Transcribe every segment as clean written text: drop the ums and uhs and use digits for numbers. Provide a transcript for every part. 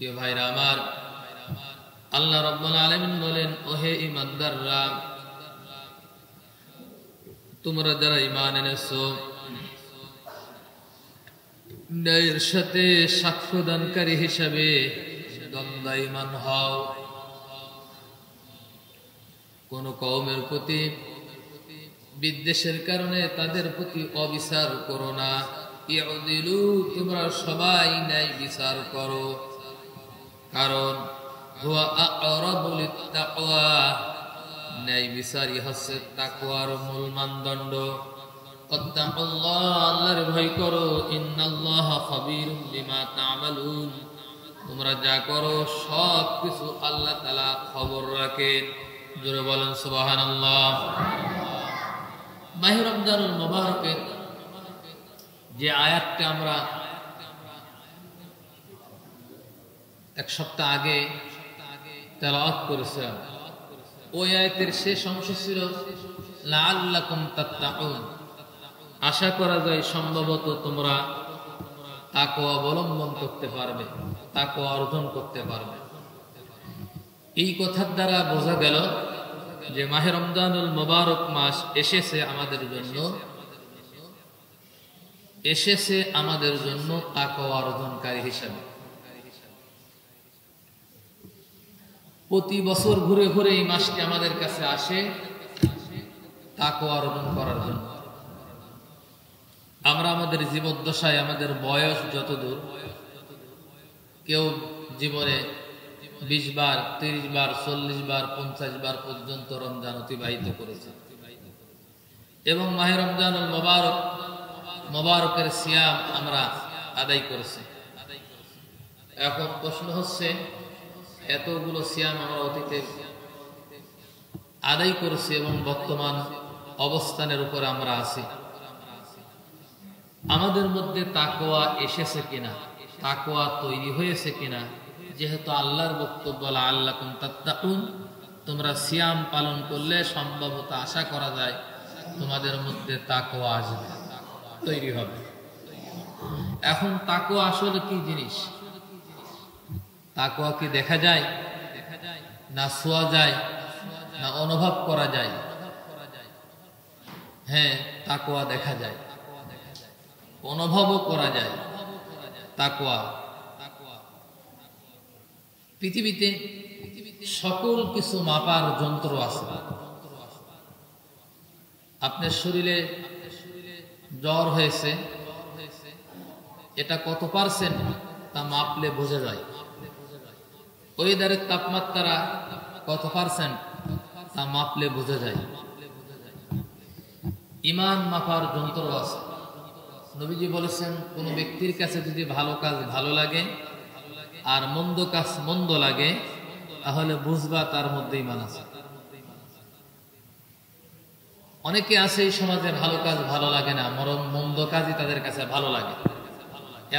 প্রিয় ভাইরা আমার, আল্লাহ রাব্বুল আলামিন বলেন, ওহে ঈমানদাররা, তোমরা যারা ঈমান এনেছো, ন্যায়ের সাথে সাক্ষ্যদানকারী হিসাবে দণ্ডায়মান হও। কোন কওমের প্রতি বিদ্বেষের কারণে তাদের প্রতি অবিচার করো না। ইউদিলু, তোমরা সবাই ন্যায় বিচার করো, কারণ হুয়া আকরাবু লিত্তাকওয়া, ন্যায় বিচারই হচ্ছে তাকওয়ার মূল মানদণ্ড। ওয়াত্তাকুল্লাহ, আল্লাহর ভয় করো। ইন্নাল্লাহা খাবীরুম বিমা তা'মালুন, তোমরা যা করো সব কিছু আল্লাহ তাআলা খবর রাখেন। জোরে বলেন সুবহানাল্লাহ। মাহে রমজানুল মুবারকের যে আয়াতটা আমরা এক সপ্তাহ আগে তেলাওয়াত করেছিলাম, ওই আয়াতের শেষ অংশ ছিল লাআল্লাকুম তাত্তাকুন, আশা করা যায় সম্ভবত তোমরা তাকওয়া অবলম্বন করতে পারবে, তাকওয়া অর্জন করতে পারবে। এই কথার দ্বারা বোঝা গেল যে মাহে রমজানুল মুবারক মাস এসেছে আমাদের জন্য তাকওয়া অর্জনকারী হিসাবে। প্রতি বছর ঘুরে ঘুরে এই মাসটি আমাদের কাছে আসে তাকওয়া অর্জন করার জন্য। আমরা আমাদের জীবদ্দশায়, আমাদের বয়স যতদূর, কেউ জীবনে 20 বার, 30 বার, 40 বার, 50 বার পর্যন্ত রমজান অতিবাহিত করেছে এবং মাহে রমজানুল মুবারকের সিয়াম আমরা আদায় করেছি। এখন প্রশ্ন হচ্ছে, এতগুলো সিয়াম আমরা অতীতে আদায় করেছি এবং বর্তমান অবস্থানের উপর আমরা আছি, আমাদের মধ্যে তাকওয়া এসেছে কিনা, তাকওয়া তৈরি হয়েছে কিনা? যেহেতু আল্লাহর বক্তব্য লাআল্লাকুম তাত্তাকুন, তোমরা সিয়াম পালন করলে সম্ভবত আশা করা যায় তোমাদের মধ্যে তাকওয়া আসবে, তৈরি হবে। এখন তাকওয়া আসলে কি জিনিস? তাকওয়া কি দেখা যায়, না ছোঁয়া যায়, না অনুভব করা যায়? হ্যাঁ, তাকওয়া দেখা যায়, অনুভবও করা যায়। তাকওয়া পৃথিবীতে সকল কিছু মাপার যন্ত্র আছে। আপনার শরীরে জ্বর হয়েছে, এটা কত পার্সেন্ট তা মাপলে বোঝা যায়। ওয়েদারের তাপমাত্রা কত পার্সেন্ট তা মাপলে বোঝা যায়। ঈমান মাপার যন্ত্র আছে। নবীজি বলেছেন, কোন ব্যক্তির কাছে যদি ভালো কাজ ভালো লাগে আর মন্দ কাজ মন্দ লাগে, তাহলে বুঝবা তার মধ্যে ঈমান আছে। অনেকে আছে এই সমাজে ভালো কাজ ভালো লাগে না, বরং মন্দ কাজই তাদের কাছে ভালো লাগে।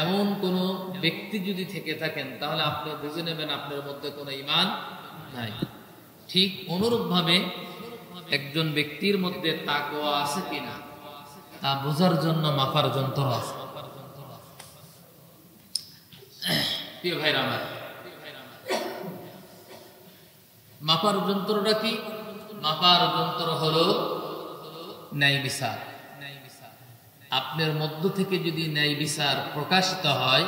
এমন কোন ব্যক্তি যদি থেকে থাকেন, তাহলে আপনি বুঝে নেবেন আপনার মধ্যে কোনো ঈমান নাই। ঠিক অনুরূপ ভাবে একজন ব্যক্তির মধ্যে তাকওয়া আছে কিনা তা বোঝার জন্য মাপার যন্ত্র আছে। প্রিয় ভাইরা আমার, মাপার যন্ত্রটা কি? মাপার যন্ত্র হলো ন্যায় বিচার। আপনার মধ্য থেকে যদি ন্যায় বিচার প্রকাশিত হয়,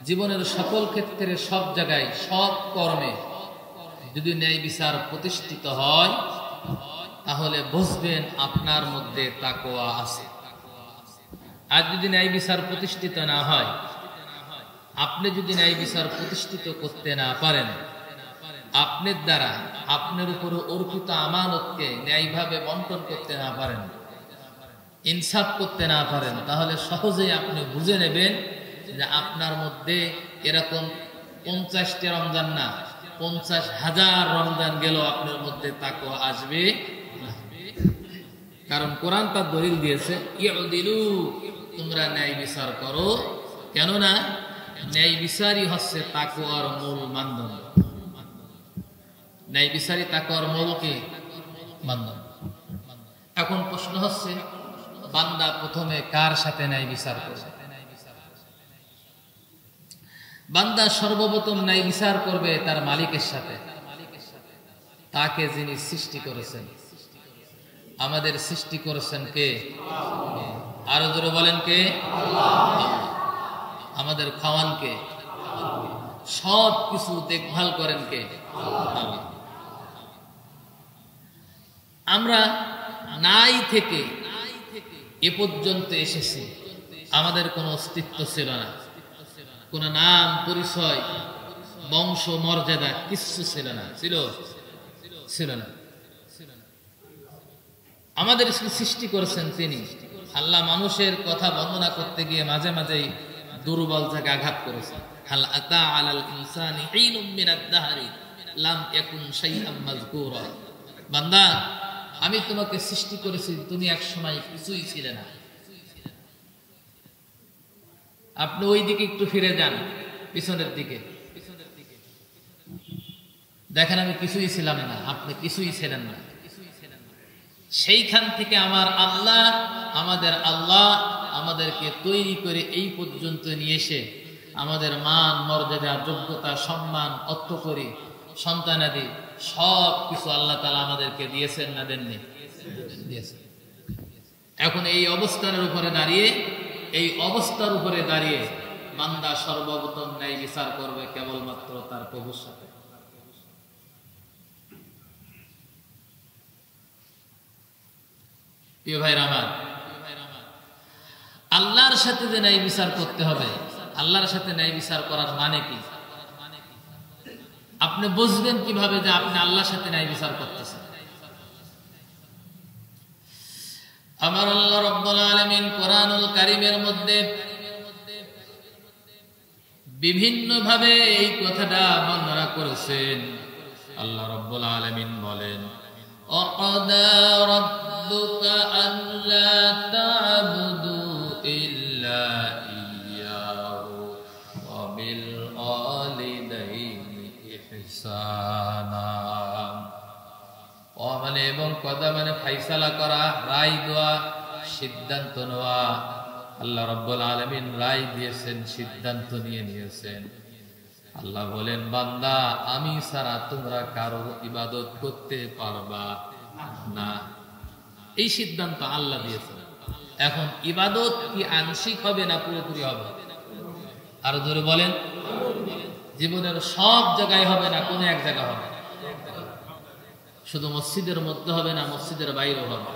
জীবনের সকল ক্ষেত্রে, সব জায়গায়, সব কর্মে যদি ন্যায় বিচার প্রতিষ্ঠিত হয়, তাহলে বুঝবেন আপনার মধ্যে তাকওয়া আছে। আর যদি ন্যায় বিচার প্রতিষ্ঠিত না হয়, আপনি যদি ন্যায় বিচার প্রতিষ্ঠিত করতে না পারেন, আপনার দ্বারা আপনার উপরে অর্পিত আমানতকে ন্যায়ভাবে বন্টন করতে না পারেন, ইনসাফ করতে না পারেন, তাহলে সহজেই আপনি বুঝে নেবেন যে আপনার মধ্যে এরকম 50টি রমজান না, 50,000 রমজান গেল আপনার মধ্যে তাকওয়া আসবে। কারণ কোরআন তার দলিল দিয়েছে, ইউদিলু, তোমরা ন্যায় বিচার করো, কেননা ন্যায় বিচারই হচ্ছে তাকওয়ার মূল মানদণ্ড। ন্যায় বিচারই তাকওয়ার মূল কি মানদণ্ড। এখন প্রশ্ন হচ্ছে, বান্দা প্রথমে কার সাথে ন্যায় বিচার করবে? বান্দা সর্বপ্রথম ন্যায় বিচার করবে তার মালিকের সাথে, তাকে যিনি সৃষ্টি করেছেন। আমাদের সৃষ্টি করেছেন কে? আরো জোরে বলেন কে? আমাদের খাওয়ান কে? সব কিছু দেখভাল করেন কে? আমরা নাই থেকে এ পর্যন্ত এসেছি, আমাদের কোনো অস্তিত্ব ছিল না, কোনো নাম পরিচয় বংশ মর্যাদা কিচ্ছু ছিল না। ছিল না। আমাদের সৃষ্টি করেছেন তিনি আল্লাহ। মানুষের কথা বর্ণনা করতে গিয়ে মাঝে মাঝেই দুর্বল জায়গায় আঘাত করেছেন। হাল আতা আলাল ইনসানি হিনুম মিনাদ দাহরি লাম ইয়াকুন শাইআম মাযকুরা। বান্দা, আমি তোমাকে সৃষ্টি করেছি, তুমি এক সময় কিছুই ছিলে না। আপনি ওই দিকে একটু ফিরে যান, পিছনের দিকে দেখেন, আমি কিছুই ছিলাম না, আপনি কিছুই ছিলেন না। সেইখান থেকে আমাদের আল্লাহ আমাদেরকে তৈরি করে এই পর্যন্ত নিয়ে এসে আমাদের মান মর্যাদা যোগ্যতা সম্মান অর্থকরী সন্তানাদি সব কিছু আল্লাহ তাআলা আমাদেরকে দিয়েছেন না দেননি? দিয়েছেন। এখন এই অবস্থার উপরে দাঁড়িয়ে বান্দা সর্বপ্রথম ন্যায় বিচার করবে কেবলমাত্র তার প্রভুর সাথে। প্রিয় ভাইরা আমার, আল্লাহর সাথে যে ন্যায় বিচার করতে হবে, আল্লাহর সাথে ন্যায় বিচার করার মানে কি? আপনি বুঝবেন কিভাবে যে আপনি আল্লাহর সাথে ন্যায় বিচার করতেছেন? আমার আল্লাহ রাব্বুল আলামিন কোরআনুল কারীমের মধ্যে বিভিন্ন ভাবে এই কথাটা বর্ণনা করেছেন। আল্লাহ রাব্বুল আলামিন বলেন, وَقَضَى رَبُّكَ أَلَّا تَعْبُدُوا إِلَّا إِيَّاهُ وَبِالْوَالِدَيْنِ إِحْسَانًا। মানে এবং কথা মানে ফাইসালা করা, রায় দেওয়া, সিদ্ধান্ত নেওয়া। আল্লাহ রাব্বুল আলামিন রায় দিয়েছেন, সিদ্ধান্ত নিয়েছেন। আল্লাহ বলেন, বান্দা, আমি ছাড়া তোমরা কারো ইবাদত করতে পারবা না। এই সিদ্ধান্ত আল্লাহ দিয়েছেন। এখন ইবাদত কি আংশিক হবে না পুরোপুরি হবে? আরো ধরে বলেন, জীবনের সব জায়গায় হবে না কোনো এক জায়গা হবে? শুধু মসজিদের মধ্যে হবে না, মসজিদের বাইরেও হবে?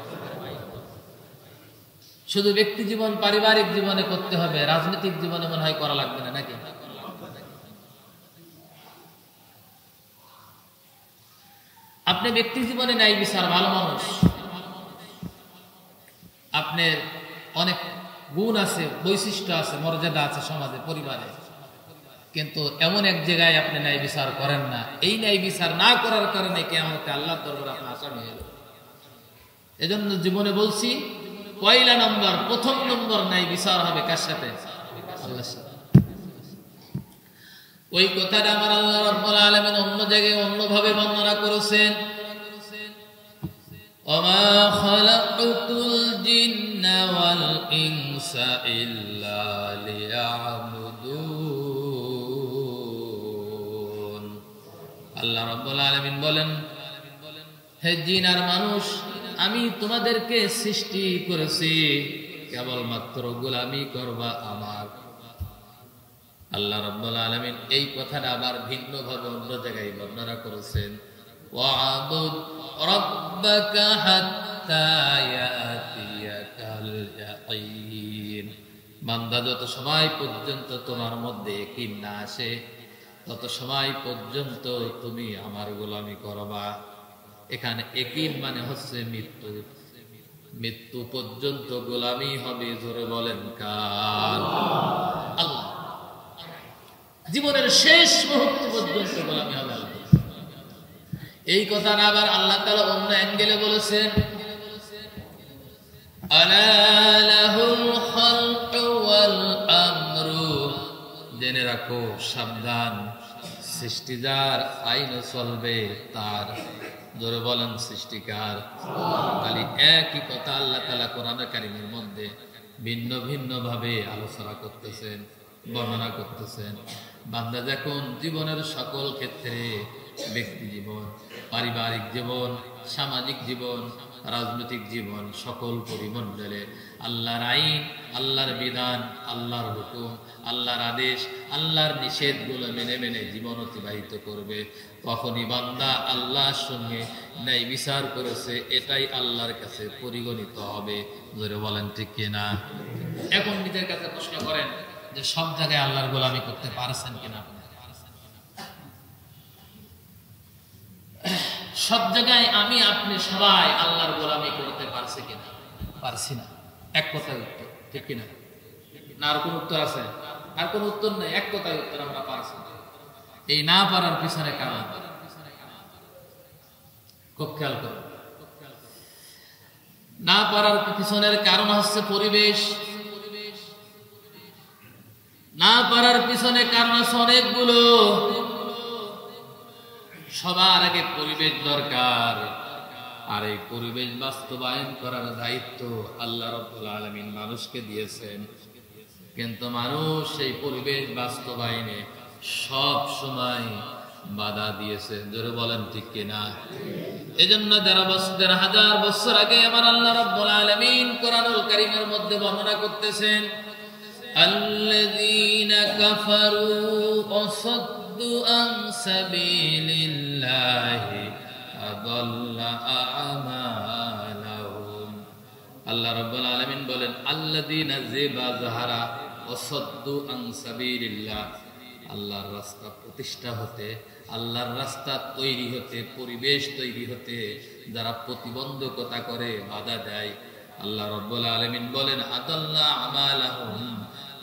শুধু ব্যক্তি জীবন পারিবারিক জীবনে করতে হবে, রাজনৈতিক জীবনে মনে হয় করা লাগবে না, নাকি? আপনি ব্যক্তি জীবনে ন্যায় বিচার, ভালো মানুষ, আপনার অনেক গুণ আছে, বৈশিষ্ট্য আছে, মর্যাদা আছে সমাজে, পরিবারে, কিন্তু এমন এক জায়গায় আপনি ন্যায় বিচার করেন না। এই ন্যায় বিচার না করার কারণে কিয়ামতে আল্লাহর দরবারে আপনি আসামি হয়ে যাবেন। এজন্য জীবনে বলছি, পয়লা নম্বর, প্রথম নম্বর ন্যায় বিচার হবে কার সাথে? আল্লাহর সাথে। ওই কথাটা আমার আল্লাহ রাব্বুল আলামিন অন্য জায়গায় অন্যভাবে বর্ণনা করেছেন, ওমা খালাকতুল জিন্না ওয়াল ইনসা ইল্লা লিয়াবুদুন। আল্লাহ রাব্বুল আলামিন বলেন, হে জিন আর মানুষ, আমি তোমাদেরকে সৃষ্টি করেছি কেবলমাত্র গোলামি করবা আমার। আল্লাহ রাব্বুল আলামিন এই কথাটা আবার ভিন্নভাবে অন্য জায়গায় বর্ণনা করেছেন, ওয়া'বুদ রাব্বাকা হাত্তা ইয়াতিয়াকাল ইয়াকিন। বান্দা, যত সময় পর্যন্ত তোমার মধ্যে ইয়াকিন না আসে তত সময় পর্যন্ত তুমি আমার গোলামি করবা। এখানে ইয়াকিন মানে হচ্ছে মৃত্যু। মৃত্যু পর্যন্ত গোলামি হবে। জোরে বলেন কার? আল্লাহ। জীবনের শেষ মুহূর্ত পর্যন্ত গোলামি হবে আল্লাহ। এই কথাটা আবার আল্লাহ তাআলা অন্য অ্যাঙ্গেলে বলেছেন, আলা লাহুল খালকু ওয়াল আমরু। জেনে রাখো, সাবধান, সৃষ্টি যার, আইন চলবে তার। জোরে বলেন সৃষ্টিকার। খালি একই কথা আল্লাহ তাআলা কোরআনে কারীমের মধ্যে ভিন্ন ভিন্ন ভাবে আলোচনা করতেছেন। বর্ণনা করতেছেন, বান্দা যখন জীবনের সকল ক্ষেত্রে, ব্যক্তি জীবন, পারিবারিক জীবন, সামাজিক জীবন, রাজনৈতিক জীবন, সকল পরিমণ্ডলে আল্লাহর আইন, আল্লাহর বিধান, আল্লাহর হুকুম, আল্লাহর আদেশ, আল্লাহর নিষেধগুলো মেনে মেনে জীবন অতিবাহিত করবে, তখনই বান্দা আল্লাহর সঙ্গে ন্যায় বিচার করেছে, এটাই আল্লাহর কাছে পরিগণিত হবে। জোরে বলেন ঠিক কিনা? এখন নিজের কাছে প্রশ্ন করেন যে সব জায়গায় আল্লাহর গোলামি করতে পারছেন কিনা? সব জায়গায় আমি আপনি সবাই আল্লাহর গোলামি করতে পারছি কিনা? পারছি না। এক কথায় উত্তর, ঠিক কিনা? না আর কোন উত্তর আছে? আর কোন উত্তর নেই, এক কথায় উত্তর, আমরা পারছি না। এই না পারার পিছনে কারণ খুব খেয়াল করুন। না পারার পিছনের কারণ হচ্ছে পরিবেশ। না পারার পিছনে কারণ আছে অনেকগুলো। সবার আগে পরিবেশ দরকার, আর এই পরিবেশ বাস্তবায়ন করার দায়িত্ব আল্লাহ রাব্বুল আলামিন মানুষকে দিয়েছেন, কিন্তু মানুষ সেই পরিবেশ বাস্তবায়নে সব সময় বাধা দিয়েছে। জোরে বলেন ঠিক কিনা? এজন্য ১,৫০০ বছর আগে আমার আল্লাহ রাব্বুল আলামিন কোরআনুল কারীমের মধ্যে বর্ণনা করতেছেন, আল্লাযীনা কাফারু ওয়াসাদ্দু আন সাবিলিল্লাহি আযাল্লা আমালাহুম। আল্লাহ রাব্বুল আলামিন বলেন, আল্লাযীনা যিবা যাহারা ওয়াসাদ্দু আন সাবিলিল্লাহ, আল্লাহর রাস্তা প্রতিষ্ঠা হতে, আল্লাহর রাস্তা তৈরি হতে, পরিবেশ তৈরি হতে যারা প্রতিবন্ধকতা করে, বাধা দেয়, আল্লাহ রাব্বুল আলামিন বলেন আদাল্লা আমালাহুম,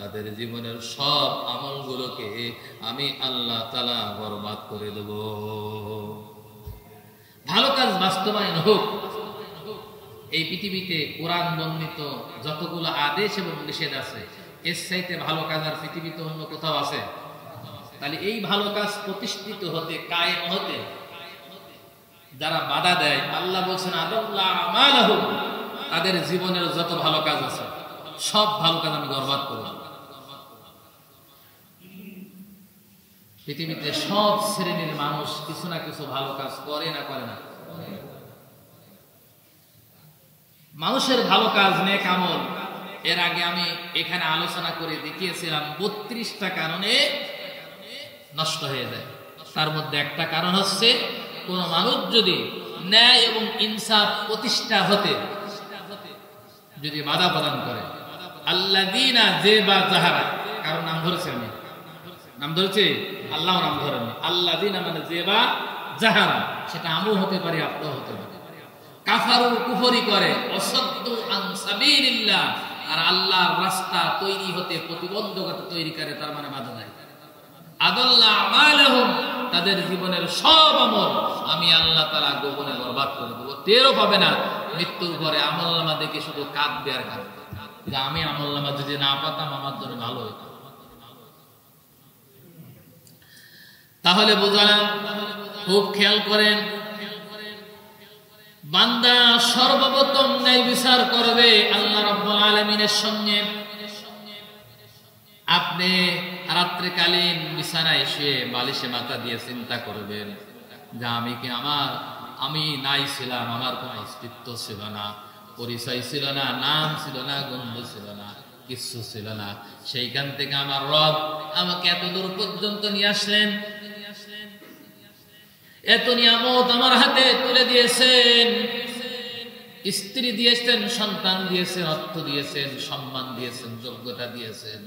তাদের জীবনের সব আমলগুলোকে আমি আল্লাহ তাআলা বরবাদ করে দেব। ভালো কাজ বাস্তবায়ন হোক। এই পৃথিবীতে কোরআন বর্ণিত যতগুলো আদেশ এবং নিষেধ আছে, এর চাইতে ভালো কাজ আর পৃথিবীতে অন্য কোথাও আছে? তাহলে এই ভালো কাজ প্রতিষ্ঠিত হতে, কায়েম হতে যারা বাধা দেয়, আল্লাহ বলছেন আদাল্লাহ আমালাহুম, তাদের জীবনের যত ভালো কাজ আছে সব ভালো কাজ আমি বরবাদ করব। পৃথিবীতে সব শ্রেণীর মানুষ কিছু না কিছু ভালো কাজ করে না করে না? মানুষের ভালো কাজ, নেক আমল, এর আগে আমি এখানে আলোচনা করে দেখিয়েছিলাম 32টা কারণে নষ্ট হয়ে যায়। তার মধ্যে একটা কারণ হচ্ছে কোন মানুষ যদি ন্যায় এবং ইনসাফ প্রতিষ্ঠা হতে যদি বাধা প্রদান করে। আল্লাযীনা যিবা যাহারা, কারণ নাম ধরেছে, আমি নাম ধরেছি, আল্লাহ নাম ধরেননি। আল্লাযীনা মানে যিবা যাহারা, সেটা আমও হতে পারে, আপনিও হতে পারে। কাফারু, কুফরি করে, ওয়াসাদ্দু আন সাবিলিল্লাহ, আর আল্লাহর রাস্তা তৈরি হতে প্রতিবন্ধকতা তৈরি করে, তার মানে বাধা দেয়। আদাল্লা আমালাহুম, তাদের জীবনের সব আমল আমি আল্লাহ তাআলা গোপনে বরবাদ করে দেব। টেরও পাবে না, মৃত্যুর পরে আমলনামা দেখে শুধু কাঁদবে আর কাঁদবে, যে আমি আমলনামা যদি না পাতাম আমার জন্য ভালো হতো। তাহলে বুঝলাম, খুব খেয়াল করেন, বান্দা সর্বপ্রথম ন্যায় বিচার করবে আল্লাহ রাব্বুল আলামিনের সঙ্গে। আপনি রাত্রিকালীন বিছানায় শুয়ে বালিশে মাথা দিয়ে চিন্তা করবেন যে আমি নাই ছিলাম, আমার কোনো অস্তিত্ব ছিল না, পরিচয় ছিল না, নাম ছিল না, গন্ধ ছিল না, কিছু ছিল না। সেইখান থেকে আমার রব আমাকে এত দূর পর্যন্ত নিয়ে আসলেন, এত নিয়ামত আমার হাতে তুলে দিয়েছেন, স্ত্রী দিয়েছেন, সন্তান দিয়েছেন, অর্থ দিয়েছেন, সম্মান দিয়েছেন, যোগ্যতা দিয়েছেন,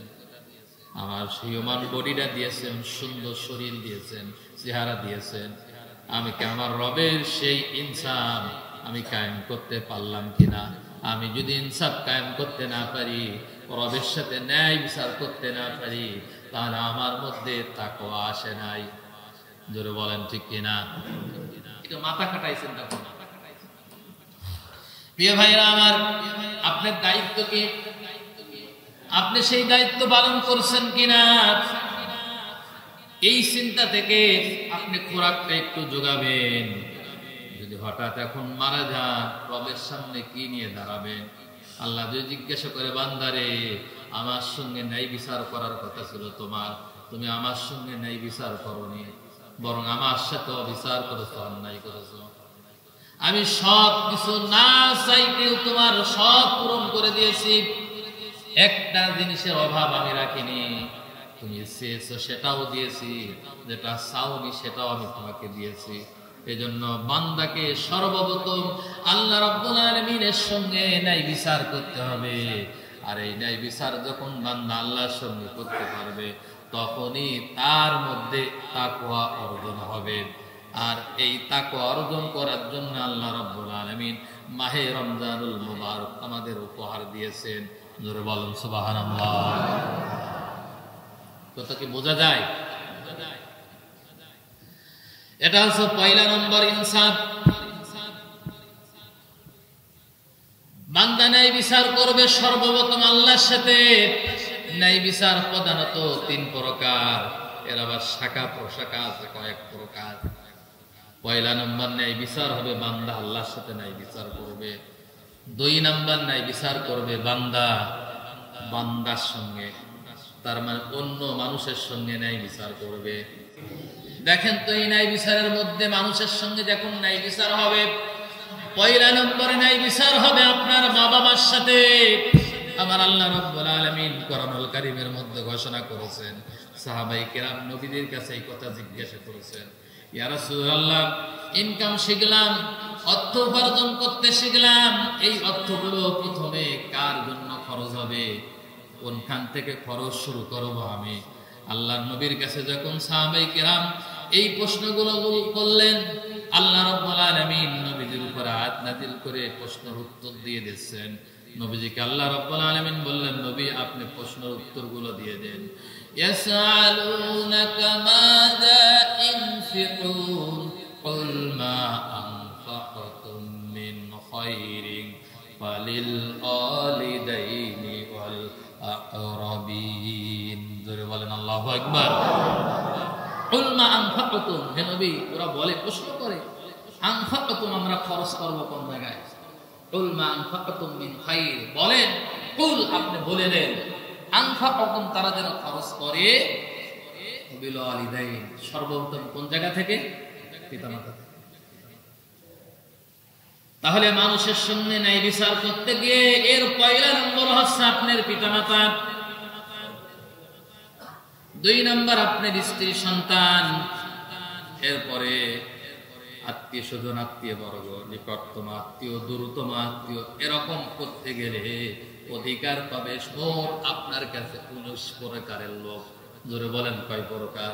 আমার হিউম্যান বডিটা দিয়েছেন, সুন্দর শরীর দিয়েছেন, চেহারা দিয়েছেন। আমি কি আমার রবের সেই ইনসাফ আমি কায়েম করতে পারলাম কিনা? আমি যদি ইনসাফ কায়েম করতে না পারি, রবের সাথে ন্যায় বিচার করতে না পারি, তাহলে আমার মধ্যে তাকওয়া আসে নাই। জোরে বলেন ঠিক কিনা? এটা মাথা খাটাইছেন তখন। প্রিয় ভাইরা আমার, আপনার দায়িত্ব কি? আপনি সেই দায়িত্ব পালন করছেন কিনা? এই চিন্তা থেকে আপনি খোরাকটা একটু যোগাবেন। যদি হঠাৎ এখন মারা যান, রবের সামনে কি নিয়ে দাঁড়াবেন? আল্লাহ যদি জিজ্ঞাসা করে, বান্দারে আমার সঙ্গে ন্যায় বিচার করার কথা ছিল তোমার, তুমি আমার সঙ্গে ন্যায় বিচার করনি, বরং আমার সাথে অবিচার করেছো, অন্যায় করেছো। আমি সব কিছু না চাইতেও তোমার সব পূরণ করে দিয়েছি, একটা জিনিসের অভাব আমি রাখিনি। তুমি চেয়েছো সেটাও দিয়েছি, যেটা চাওনি সেটাও আমি তোমাকে দিয়েছি। এজন্য বান্দাকে সর্বপ্রথম আল্লাহ রাব্বুল আলামিনের সঙ্গে ন্যায় বিচার করতে হবে। আর এই ন্যায় বিচার যখন বান্দা আল্লাহর সঙ্গে করতে পারবে, তখনই তার মধ্যে তাকওয়া অর্জন হবে। আর এই তাকওয়া অর্জন করার জন্য আল্লাহ রাব্বুল আলামিন মাহে রমজানুল মুবারক আমাদের উপহার দিয়েছেন। জোরে বলুন সুবহানাল্লাহ। কথা কি বোঝা যায়? এটা হচ্ছে পয়লা নম্বর ইনসাফ। বান্দা ন্যায় বিচার করবে সর্বপ্রথম আল্লাহর সাথে। ন্যায় বিচার প্রধানত 3 প্রকার, এর আবার শাখা প্রশাখা আছে কয়েক প্রকার। পয়লা নম্বর ন্যায় বিচার হবে বান্দা আল্লাহর সাথে ন্যায় বিচার করবে। 2 নম্বর ন্যায় বিচার করবে বান্দা বান্দার সঙ্গে, তার মানে অন্য মানুষের সঙ্গে ন্যায় বিচার করবে। দেখেন তো এই ন্যায় বিচারের মধ্যে মানুষের সঙ্গে যখন ন্যায় বিচার হবে, পয়লা নম্বরে ন্যায় বিচার হবে আপনার বাবা মার সাথে। আমার আল্লাহ রাব্বুল আলামিন কোরআনুল কারীমের মধ্যে ঘোষণা করেছেন, সাহাবায়ে কেরাম নবীদের কাছে এই কথা জিজ্ঞাসা করেছেন, ইয়া রাসূলুল্লাহ, ইনকাম শিখলাম, অর্থ উপার্জন করতে শিখলাম, এই অর্থগুলো প্রথমে কার জন্য খরচ হবে, কোনখান থেকে খরচ শুরু করব আমি? আল্লাহর নবীর কাছে যখন সাহাবায়ে কেরাম এই প্রশ্নগুলো করলেন, আল্লাহ রাব্বুল আলামিন নবীজির উপর আয়াত নাযিল করে প্রশ্নের উত্তর দিয়ে দিয়েছেন। নবীজিকে আল্লাহ রাব্বুল আলামিন বললেন, নবী আপনি প্রশ্নের উত্তরগুলো দিয়ে দেন। ইয়াসআলুনাকা মাযা ইনফিকুন কুল মা আনফাকতুম মিন খায়রিন ফালিল ওয়ালিদাইনি ওয়াল আকরাবিন। জোরে বলেন আল্লাহু আকবার। কুল মা আনফাকতুম, হে নবী ওরা বলে, প্রশ্ন করে, আনফাকতুম আমরা খরচ করব কোন জায়গায়? কুল মা আনফাকতুম মিন খায়র, বলেন, কুল আপনি বলে দেন, আনফাকতুম তারা যেন খরচ করে বিল ওয়ালিদাইন, সর্বপ্রথম কোন জায়গা থেকে? পিতামাতা থেকে। তাহলে মানুষের সঙ্গে ন্যায় বিচার করতে গিয়ে এর পয়লা নম্বর হচ্ছে আপনার পিতামাতা, 2 নম্বর আপনার স্ত্রী সন্তান, এরপরে আত্মীয় স্বজন, আত্মীয় বর্গ, নিকটতম আত্মীয়, দূরতম আত্মীয়। এরকম করতে গেলে অধিকার পাবে মোট আপনার কাছে 19 প্রকারের লোক। জোরে বলেন কয় প্রকার?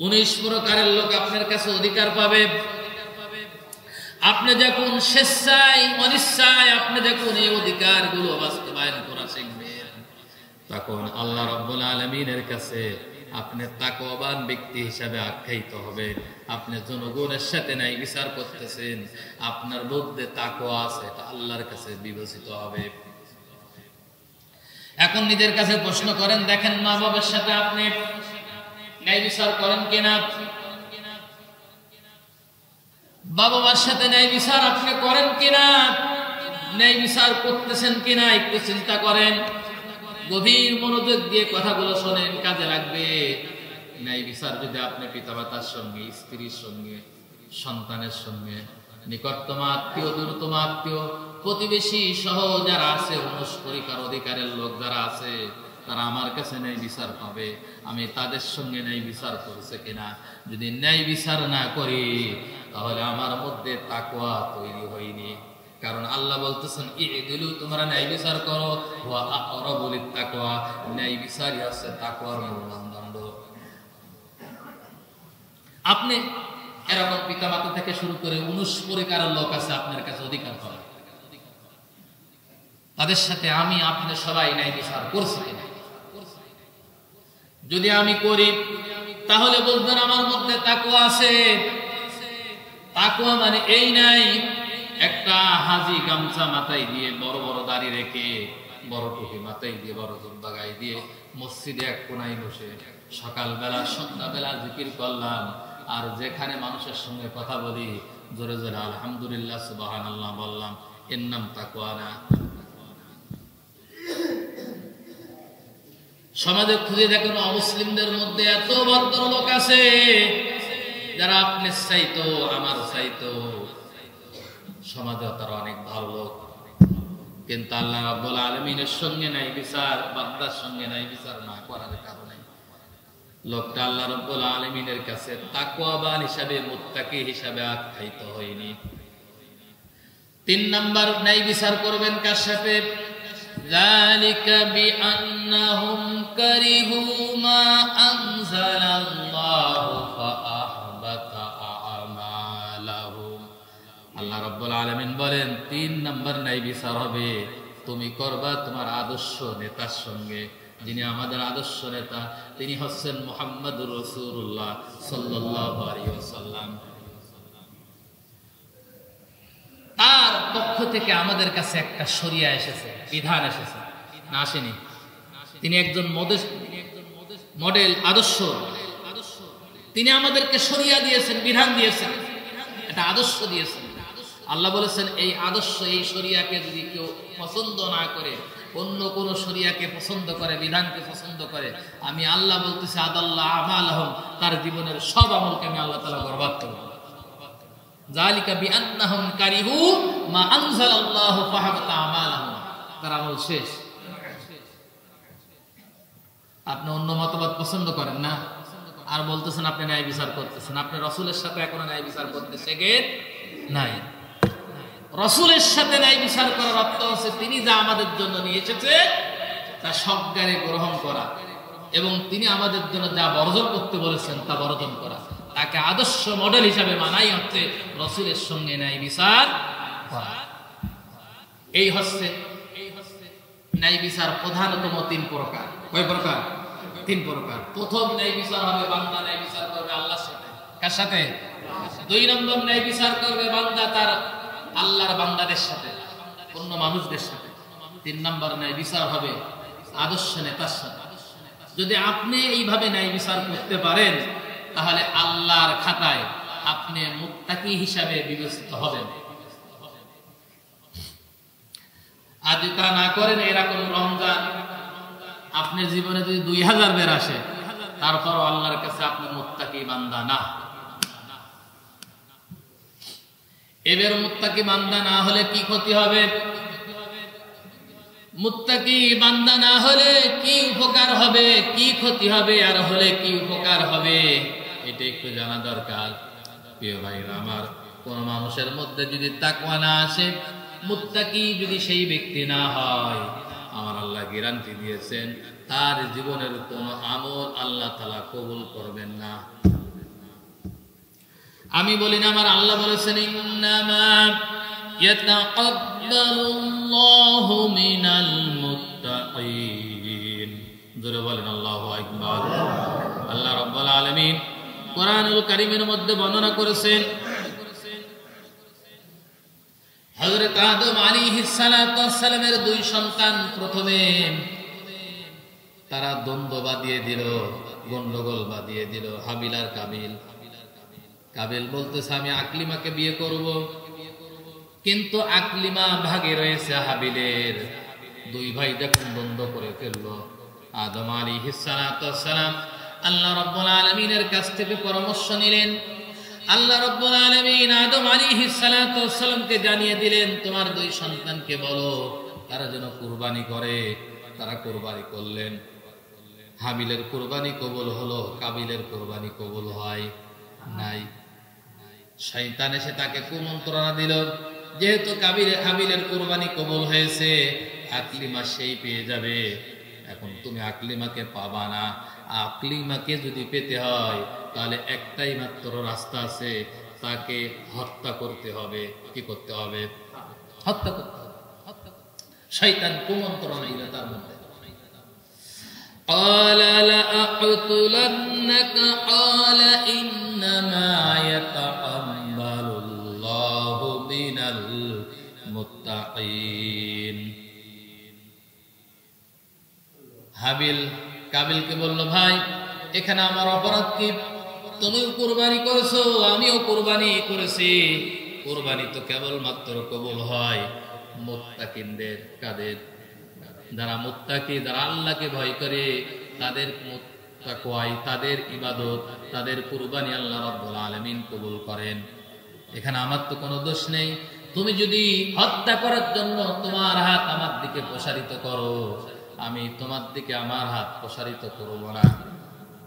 19 প্রকারের লোক আপনার কাছে অধিকার পাবে। আপনি যখন স্বেচ্ছায় অনিচ্ছায় আপনি যখন এই অধিকারগুলো বাস্তবায়ন করা শিখবেন, তখন আল্লাহ রাব্বুল আলামিনের কাছে আপনি তাকওয়াবান ব্যক্তি হিসাবে আখ্যায়িত হবেন। আপনি জনগণের সাথে ন্যায় বিচার করতেছেন, আপনার মধ্যে তাকওয়া আছে, এটা আল্লাহর কাছে বিবেচিত হবে। এখন নিজের কাছে প্রশ্ন করেন, দেখেন মা বাবার সাথে আপনি ন্যায় বিচার করেন কিনা? বাবা মার সাথে ন্যায় বিচার আপনি করেন কিনা? ন্যায় বিচার করতেছেন কিনা একটু চিন্তা করেন। গভীর মনোযোগ দিয়ে কথাগুলো শোনেন, কাজে লাগবে। ন্যায় বিচার যদি আপনি পিতামাতার সঙ্গে, স্ত্রীর সঙ্গে, সন্তানের সঙ্গে, নিকটতম আত্মীয়, দূরতম আত্মীয়, প্রতিবেশী সহ যারা আছে, 19 প্রকার অধিকারের লোক যারা আছে, তারা আমার কাছে ন্যায় বিচার পাবে। আমি তাদের সঙ্গে ন্যায় বিচার করছে কিনা? যদি ন্যায় বিচার না করি, তাহলে আমার মধ্যে তাকওয়া তৈরি হয়নি। কারণ আল্লাহ বলতেছেন, ইদিলু, তোমরা ন্যায় বিচার করো, ওয়া আকরাবু লিত্তাকওয়া, ন্যায় বিচারই আছে তাকওয়ার মূল মানদণ্ড। আপনি এরকম পিতামাতা থেকে শুরু করে 19 প্রকারের লোক আছে আপনার কাছে অধিকার পাবে, তাদের সাথে আমি আপনি সবাই ন্যায় বিচার করছি কিনা? যদি আমি করি, তাহলে বলবেন আমার মধ্যে তাকওয়া আছে। তাকওয়া মানে এই নাই একটা হাজি গামছা মাথায় দিয়ে, বড় বড় দাড়ি রেখে, বড় টুপি মাথায় দিয়ে, বড় জুব্বা গায়ে দিয়ে মসজিদে এক কোনায় বসে সকালবেলা সন্ধ্যাবেলা জিকির করলাম, আর যেখানে মানুষের সঙ্গে কথা বলি জোরে জোরে আলহামদুলিল্লাহ সুবহানাল্লাহ বললাম, এর নাম তাকওয়া না। সমাজে খুঁজে দেখেন অমুসলিমদের মধ্যে এত ভদ্রলোক আছে যারা আপনার চাইতো আমার চাইতো সমাজে তারা অনেক ভালো লোক, কিন্তু আল্লাহ রাব্বুল আলামিনের সঙ্গে নাই বিচার, বান্দার সঙ্গে নাই বিচার না করার কারণে লোকটা আল্লাহ রাব্বুল আলামিনের কাছে তাকওয়াবান হিসাবে, মুত্তাকি হিসাবে আখ্যায়িত হয়নি। 3 নাম্বার নাই বিচার করবেন কার সাথে? যালিকা বিআন্নাহুম কারিহু মা আনজালাল্লাহু ফাআহবাতা আমালাহুম। আল্লাহ রাব্বুল আলামিন বলেন 3 নাম্বার নাই বিচার হবে তুমি করবা তোমার আদর্শ নেতার সঙ্গে, যিনি আমাদের আদর্শ নেতা, তিনি হচ্ছেন মুহাম্মদুর রাসূলুল্লাহ সাল্লাল্লাহু আলাইহি ওয়াসাল্লাম। তার পক্ষ থেকে আমাদের কাছে একটা শরিয়া এসেছে, বিধান এসেছে, না আসেনি? তিনি একজন মডেল আদর্শ, তিনি আমাদেরকে শরিয়া দিয়েছেন, বিধান দিয়েছেন, একটা আদর্শ দিয়েছেন। আল্লাহ বলেছেন এই আদর্শ, এই শরিয়াকে যদি কেউ পছন্দ না করে, অন্য কোন শরিয়াকে পছন্দ করে, বিধানকে পছন্দ করে, আমি আল্লাহ বলতেছি আদাল্লাহ আমালাহুম, তার জীবনের সব আমলকে আমি আল্লাহ তাআলা বরবাদ করব। যালিকা বিআন্নাহুম কারিহু মা আনজালাল্লাহু ফাহাবাতা আমালাহুম, তার আমল শেষ। আপনি অন্য মতবাদ পছন্দ করেন না, আর বলতেছেন আপনি ন্যায় বিচার করতেছেন। আপনি রাসূলের সাথে এখনো ন্যায় বিচার করতে শেখেন নাই। রাসূলের সাথে ন্যায় বিচার করার অর্থ হচ্ছে তিনি যা আমাদের জন্য নিয়ে এসেছে তা সজ্ঞানে গ্রহণ করা, এবং তিনি আমাদের জন্য যা বর্জন করতে বলেছেন তা বর্জন করা। তাকে আদর্শ মডেল হিসাবে মানাই হচ্ছে রাসূলের সঙ্গে ন্যায় বিচার করা। এই হচ্ছে ন্যায় বিচার প্রধানতম 3 প্রকার। কয় প্রকার? 3 প্রকার। প্রথম ন্যায় বিচার হবে বান্দা ন্যায় বিচার করবে আল্লাহর সাথে। কার সাথে? 2 নম্বর ন্যায় বিচার করবে বান্দা তার আল্লাহর বান্দাদের সাথে, অন্য মানুষদের সাথে। 3 নম্বর ন্যায় বিচার হবে আদর্শ নেতার সাথে। যদি আপনি এইভাবে ন্যায় বিচার করতে পারেন তাহলে আল্লাহর খাতায় আপনি মুত্তাকি হিসাবে বিবেচিত হবেন। আর যদি তা না করেন, এরকম রমজান আপনার জীবনে যদি 2000 বের আসে, তারপরও আল্লাহর কাছে আপনি মুত্তাকি বান্দা না। এবার মুত্তাকি বান্দা না হলে কি ক্ষতি হবে? মুত্তাকি বান্দা না হলে কি উপকার হবে, কি ক্ষতি হবে, আর হলে কি উপকার হবে, এটা একটু জানা দরকার। প্রিয় ভাইরা আমার, কোন মানুষের মধ্যে যদি তাকওয়া না আসে, মুত্তাকি যদি সেই ব্যক্তি না হয়, আমার আল্লাহ গ্যারান্টি দিয়েছেন তার জীবনের কোন আমল আল্লাহ তাআলা কবুল করবেন না। আমি বলি না, আমার আল্লাহ বলেছেন ইন্নামা ইয়াতাকাব্বালুল্লাহু মিনাল মুত্তাকিন। জোরে বলেন আল্লাহু আকবার। আল্লাহ রাব্বুল আলামিন কোরআনুল কারীমের মধ্যে বর্ণনা করেছেন হযরত আদম আলাইহিস সালাতু ওয়াস সালামের 2 সন্তান প্রথমে তারা দ্বন্দ্ব বাঁধিয়ে দিল, গন্ডগোল বাঁধিয়ে দিল, হাবিল আর কাবিল। কাবিল বলতেছে আমি আকলিমাকে বিয়ে করব, কিন্তু আকলিমা ভাগে রয়েছে হাবিলের। 2 ভাই যখন দ্বন্দ্ব করে ফেললো, আদম আলাইহিস সালাতু ওয়াস সালাম আল্লাহ রাব্বুল আলামিনের কাছ থেকে পরামর্শ নিলেন। আল্লাহ রাব্বুল আলামিন আদম আলাইহিস সালাতু ওয়াস সালামকে জানিয়ে দিলেন তোমার 2 সন্তানকে বলো তারা যেন কুরবানি করে। তারা কুরবানি করলেন। হাবিলের কুরবানি কবুল হলো, কাবিলের কুরবানি কবুল হয় নাই। শয়তান এসে তাকে কুমন্ত্রণা দিল, যেহেতু হাবিলের কুরবানি কবুল হয়েছে, আকলিমা সেই পেয়ে যাবে, এখন তুমি আকলিমাকে পাবা না। আকলিমাকে যদি পেতে হয় তাহলে একটাই মাত্র রাস্তা আছে, তাকে হত্যা করতে হবে। কি করতে হবে? হত্যা করতে হবে। শয়তান কুমন্ত্রণা দিল তার মধ্যে। قال لأقتلنك قال إنما يتقبل الله من المتقين। হাবিল কাবিলকে বলল ভাই এখানে আমার অপরাধ কি? তুমিও কুরবানি করেছো, আমিও কুরবানি করেছি। কুরবানি তো কেবলমাত্র কবুল হয় মুত্তাকিনদের। কাদের? যারা মুত্তাকি, যারা আল্লাহকে ভয় করে, তাদের তাকওয়ায়, তাদের ইবাদত, তাদের কুরবানি আল্লাহ রাব্বুল আলামিন কবুল করেন। এখানে আমার তো কোনো দোষ নেই। তুমি যদি হত্যা করার জন্য তোমার হাত আমার দিকে প্রসারিত করো, আমি তোমার দিকে আমার হাত প্রসারিত করব না।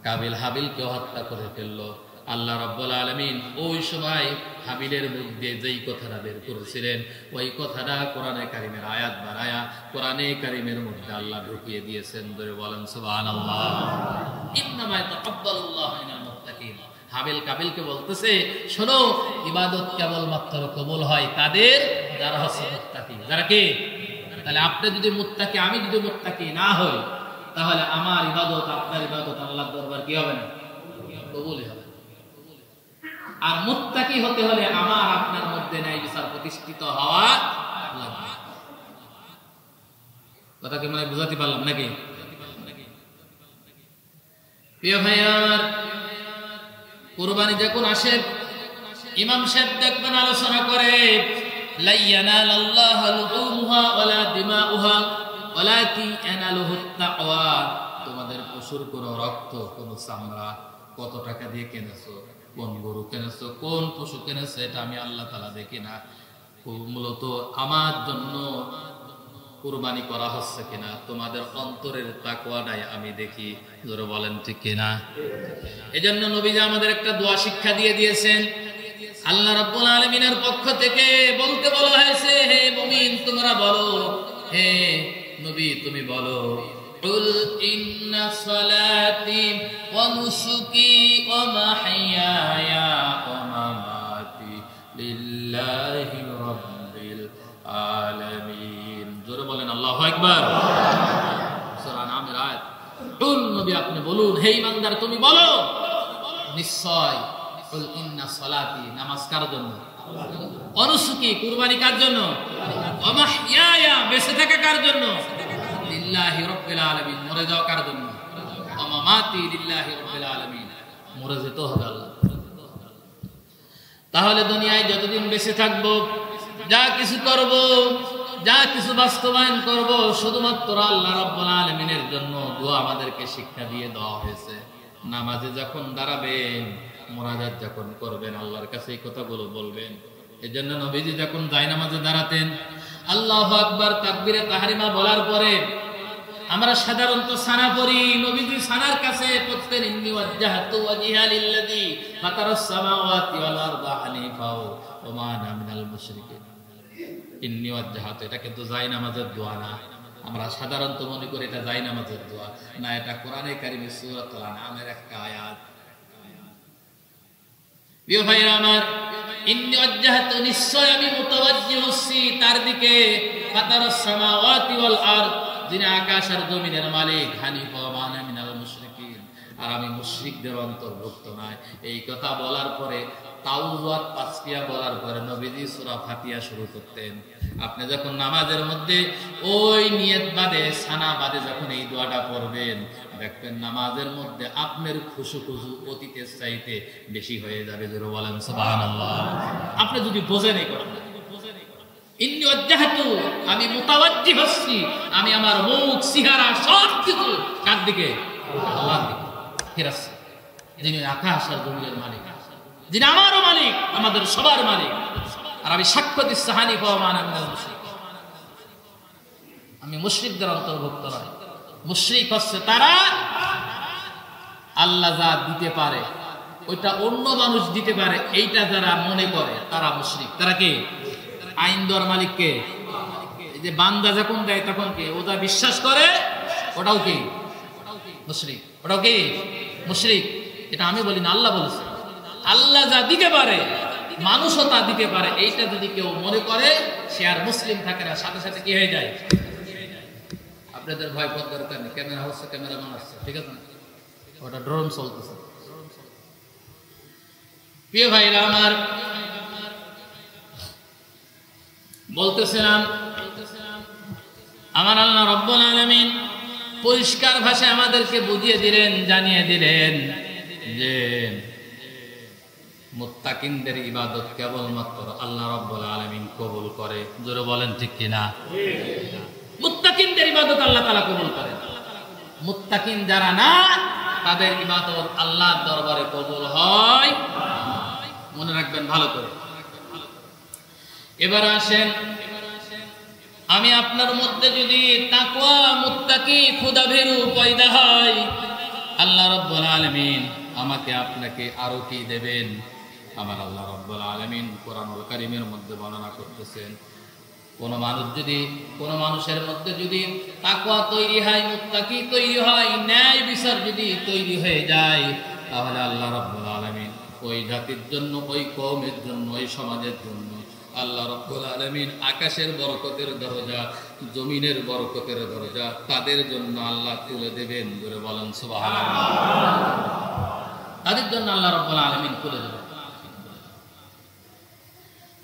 কাবিল হাবিলকে হত্যা করে ফেললো। আল্লাহ রাব্বুল আলামিন ওই সময় হাবিলের মুখ দিয়ে যেই কথাটা বের করেছিলেন, ওই কথাটা কোরআনে কারিমের আয়াত বানায়া কোরআনে কারিমের মধ্যে আল্লাহ ঢুকিয়ে দিয়েছেন। ধরে বলেন সুবহানাল্লাহ। ইন্নামা ইয়াতাকাব্বালুল্লাহু মিনাল মুত্তাকিন। হাবিল কাবিলকে বলতেছে, শোনো, ইবাদত কেবলমাত্র কবুল হয় তাদের যারা হচ্ছে মুত্তাকি। যারা কি? তাহলে আপনি যদি মুত্তাকি, আমি যদি মুত্তাকি না হই, তাহলে আমার ইবাদত, আপনার ইবাদত আল্লাহর দরবার কি হবে না? কবুলই হবে। আর মুত্তাকি হতে হলে আমার আপনার মধ্যে ন্যায় বিচার প্রতিষ্ঠিত হওয়া লাগবে। কথা কি মানে বুঝাতে পারলাম নাকি? প্রিয় ভাইয়ার, কুরবানি যখন আসে, ইমাম সাহেব দেখবেন আলোচনা করে, লা ইয়ানালাল্লাহু লুহুমুহা ওয়ালা দিমাউহা ওয়ালাকিন ইয়ানালুহুত তাকওয়া। তোমাদের পশুর কোনো রক্ত, কোনো চামড়া, কত টাকা দিয়ে কিনেছো, কোন গরু কিনেছো, কোন পশু কিনেছো, এটা আমি আল্লাহ তাআলা দেখি না। মূলত আমার জন্য কুরবানি করা হচ্ছে কিনা, তোমাদের অন্তরের তাকওয়াটাই আমি দেখি। জোরে বলেন ঠিক কিনা? এজন্য নবীজি আমাদের একটা দোয়া শিক্ষা দিয়ে দিয়েছেন। আল্লাহ রাব্বুল আলামিনের পক্ষ থেকে বলতে বলা হয়েছে, হে মুমিন তোমরা বলো, হে নবী তুমি বলো, কুল ইন্না সালাতি ওয়া নুসুকি ওয়া মাহইয়ায়া ওয়া মামাতি লিল্লাহি রাব্বিল আলামিন। জোরে বলেন আল্লাহু আকবার। সূরা নামের আয়াত। কুল নবী আপনি বলুন, হে ঈমানদার তুমি বলো, নিশ্চয়, কুল ইন্না সালাতি নামাজ কার জন্য? ওয়া নুসুকি কুরবানি কার জন্য? ওয়া মাহইয়ায়া বেঁচে থাকা কার জন্য? লিল্লাহি রাব্বিল আলামিন মরে যাওয়া কার জন্য? ওয়া মামাতি লিল্লাহি রাব্বিল আলামিন মরে যেতে হবে আল্লাহ। তাহলে দুনিয়ায় যতদিন বেঁচে থাকবো, যা কিছু করব, যা কিছু বাস্তবায়ন করব, শুধুমাত্র আল্লাহ রাব্বুল আলামিনের জন্য। দোয়া আমাদেরকে শিক্ষা দিয়ে দেওয়া হয়েছে। নামাজে যখন দাঁড়াবেন, মুনাজাত যখন করবেন, আল্লাহর কাছে এই কথাগুলো বলবেন। এজন্য নবীজি যখন জায়নামাজে দাঁড়াতেন, আল্লাহু আকবার তাকবীরে তাহরিমা বলার পরে আমরা সাধারণত সানা পড়ি। নবীজি সানার কাছে পড়তেন, ইন্নী ওয়াজ্জাহতু ওয়াজহিয়া লিল্লাযী ফাতারাস সামাওয়াতি ওয়াল আরদা হানিফা ওয়া মা আনা মিনাল মুশরিকিন। ইন্নী ওয়াজ্জাহতু, এটা কিন্তু জায়নামাজের দোয়া না। আমরা সাধারণত মনে করি এটা জায়নামাজের দোয়া না, এটা কোরআনে কারিমের সূরাতুল আনআমের একটা আয়াত। প্রিয় ভাইরা আমার, ইন্নী ওয়াজ্জাহতু নিশ্চয় আমি মুতাওয়াজ্জিহ হচ্ছি তার দিকে, ফাতারাস সামাওয়াতি ওয়াল আরদ, যিনি আকাশ আর জমিনের মালিক, হানিফা ওয়া মা আনা মিনাল মুশরিকিন, আর আমি মুশরিকদের অন্তর্ভুক্ত নয়। এই কথা বলার পরে তাওবাত তাসবিহ বলার পরে নবীজি সূরা ফাতিহা শুরু করতেন। আপনি যখন নামাজের মধ্যে ওই নিয়ত বাদে, সানা বাদে যখন এই দোয়াটা পড়বেন, দেখবেন নামাজের মধ্যে আপনার খুশু অতীতের চাইতে বেশি হয়ে যাবে। জোরে বলেন সুবহানাল্লাহ। আপনি যদি বোঝেন এই কথা, ইন্নী ওয়াজ্জাহতু আমি মুতাওয়াজ্জিহ হচ্ছি, আমি আমার মুখ চেহারা সব কিছু কার দিকে? আল্লাহর দিকে ফিরাচ্ছি, যিনি আকাশ আর জমিনের মালিক, যিনি আমারও মালিক, আমাদের সবার মালিক। আর আমি সাক্ষ্য দিচ্ছি, হানিফা ওয়া মা আনা মিনাল মুশরিকিন, আমি মুশরিকদের অন্তর্ভুক্ত নয়। মুশরিক হচ্ছে তারা আল্লাহ যা দিতে পারে ওইটা অন্য মানুষ দিতে পারে, এইটা যারা মনে করে তারা মুশরিক। তারা কে? আইন দেওয়ার মালিক কে? এই যে বান্দা যখন দেয় তখন কে? ও যা বিশ্বাস করে ওটাও কি মুশরিক? ওটাও কি মুশরিক? এটা আমি বলি না, আল্লাহ বলেছে। আল্লাহ যা দিতে পারে মানুষও তা দিতে পারে, এইটা যদি কেউ মনে করে সে আর মুসলিম থাকে না, সাথে সাথে কি হয়ে যায়? আপনাদের ভয় পাওয়ার দরকার নেই, ক্যামেরা হচ্ছে, ক্যামেরাম্যান আসছে, ঠিক আছে না? ওটা ড্রোন চলতেছে। প্রিয় ভাইরা আমার, বলতেছিলাম আমার আল্লাহ রাব্বুল আলামিন পরিষ্কার ভাষায় আমাদেরকে বুঝিয়ে দিলেন, জানিয়ে দিলেন যে মুত্তাকিনদের ইবাদত কেবলমাত্র আল্লাহ রাব্বুল আলামিন কবুল করে। জোরে বলেন ঠিক কিনা? মুত্তাকিনদের ইবাদত আল্লাহ তাআলা কবুল করেন। মুত্তাকিন যারা না, তাদের ইবাদত আল্লাহর দরবারে কবুল হয়। মনে রাখবেন ভালো করে। এবার আসেন, আমি আপনার মধ্যে যদি তাকওয়া, মুত্তাকি, খোদাভীরু পয়দা হয়, আল্লাহ রাব্বুল আলামিন আমাকে আপনাকে আরো কি দেবেন? আমার আল্লাহ রাব্বুল আলামিন কোরআনুল কারীমের মধ্যে বর্ণনা করতেছেন, কোন মানুষের মধ্যে যদি তাকওয়া তৈরি হয়, মুত্তাকি তৈরি হয়, ন্যায় বিচার যদি তৈরি হয়ে যায়, তাহলে আল্লাহ রাব্বুল আলামিন ওই জাতির জন্য, ওই কওমের জন্য, ওই সমাজের জন্য আল্লাহ রাব্বুল আলামিন আকাশের বরকতের দরজা, জমিনের বরকতের দরজা তাদের জন্য আল্লাহ তুলে দেবেন। জোরে বলেন সুবহানাল্লাহ। তাদের জন্য আল্লাহ রাব্বুল আলামিন তুলে দেবেন।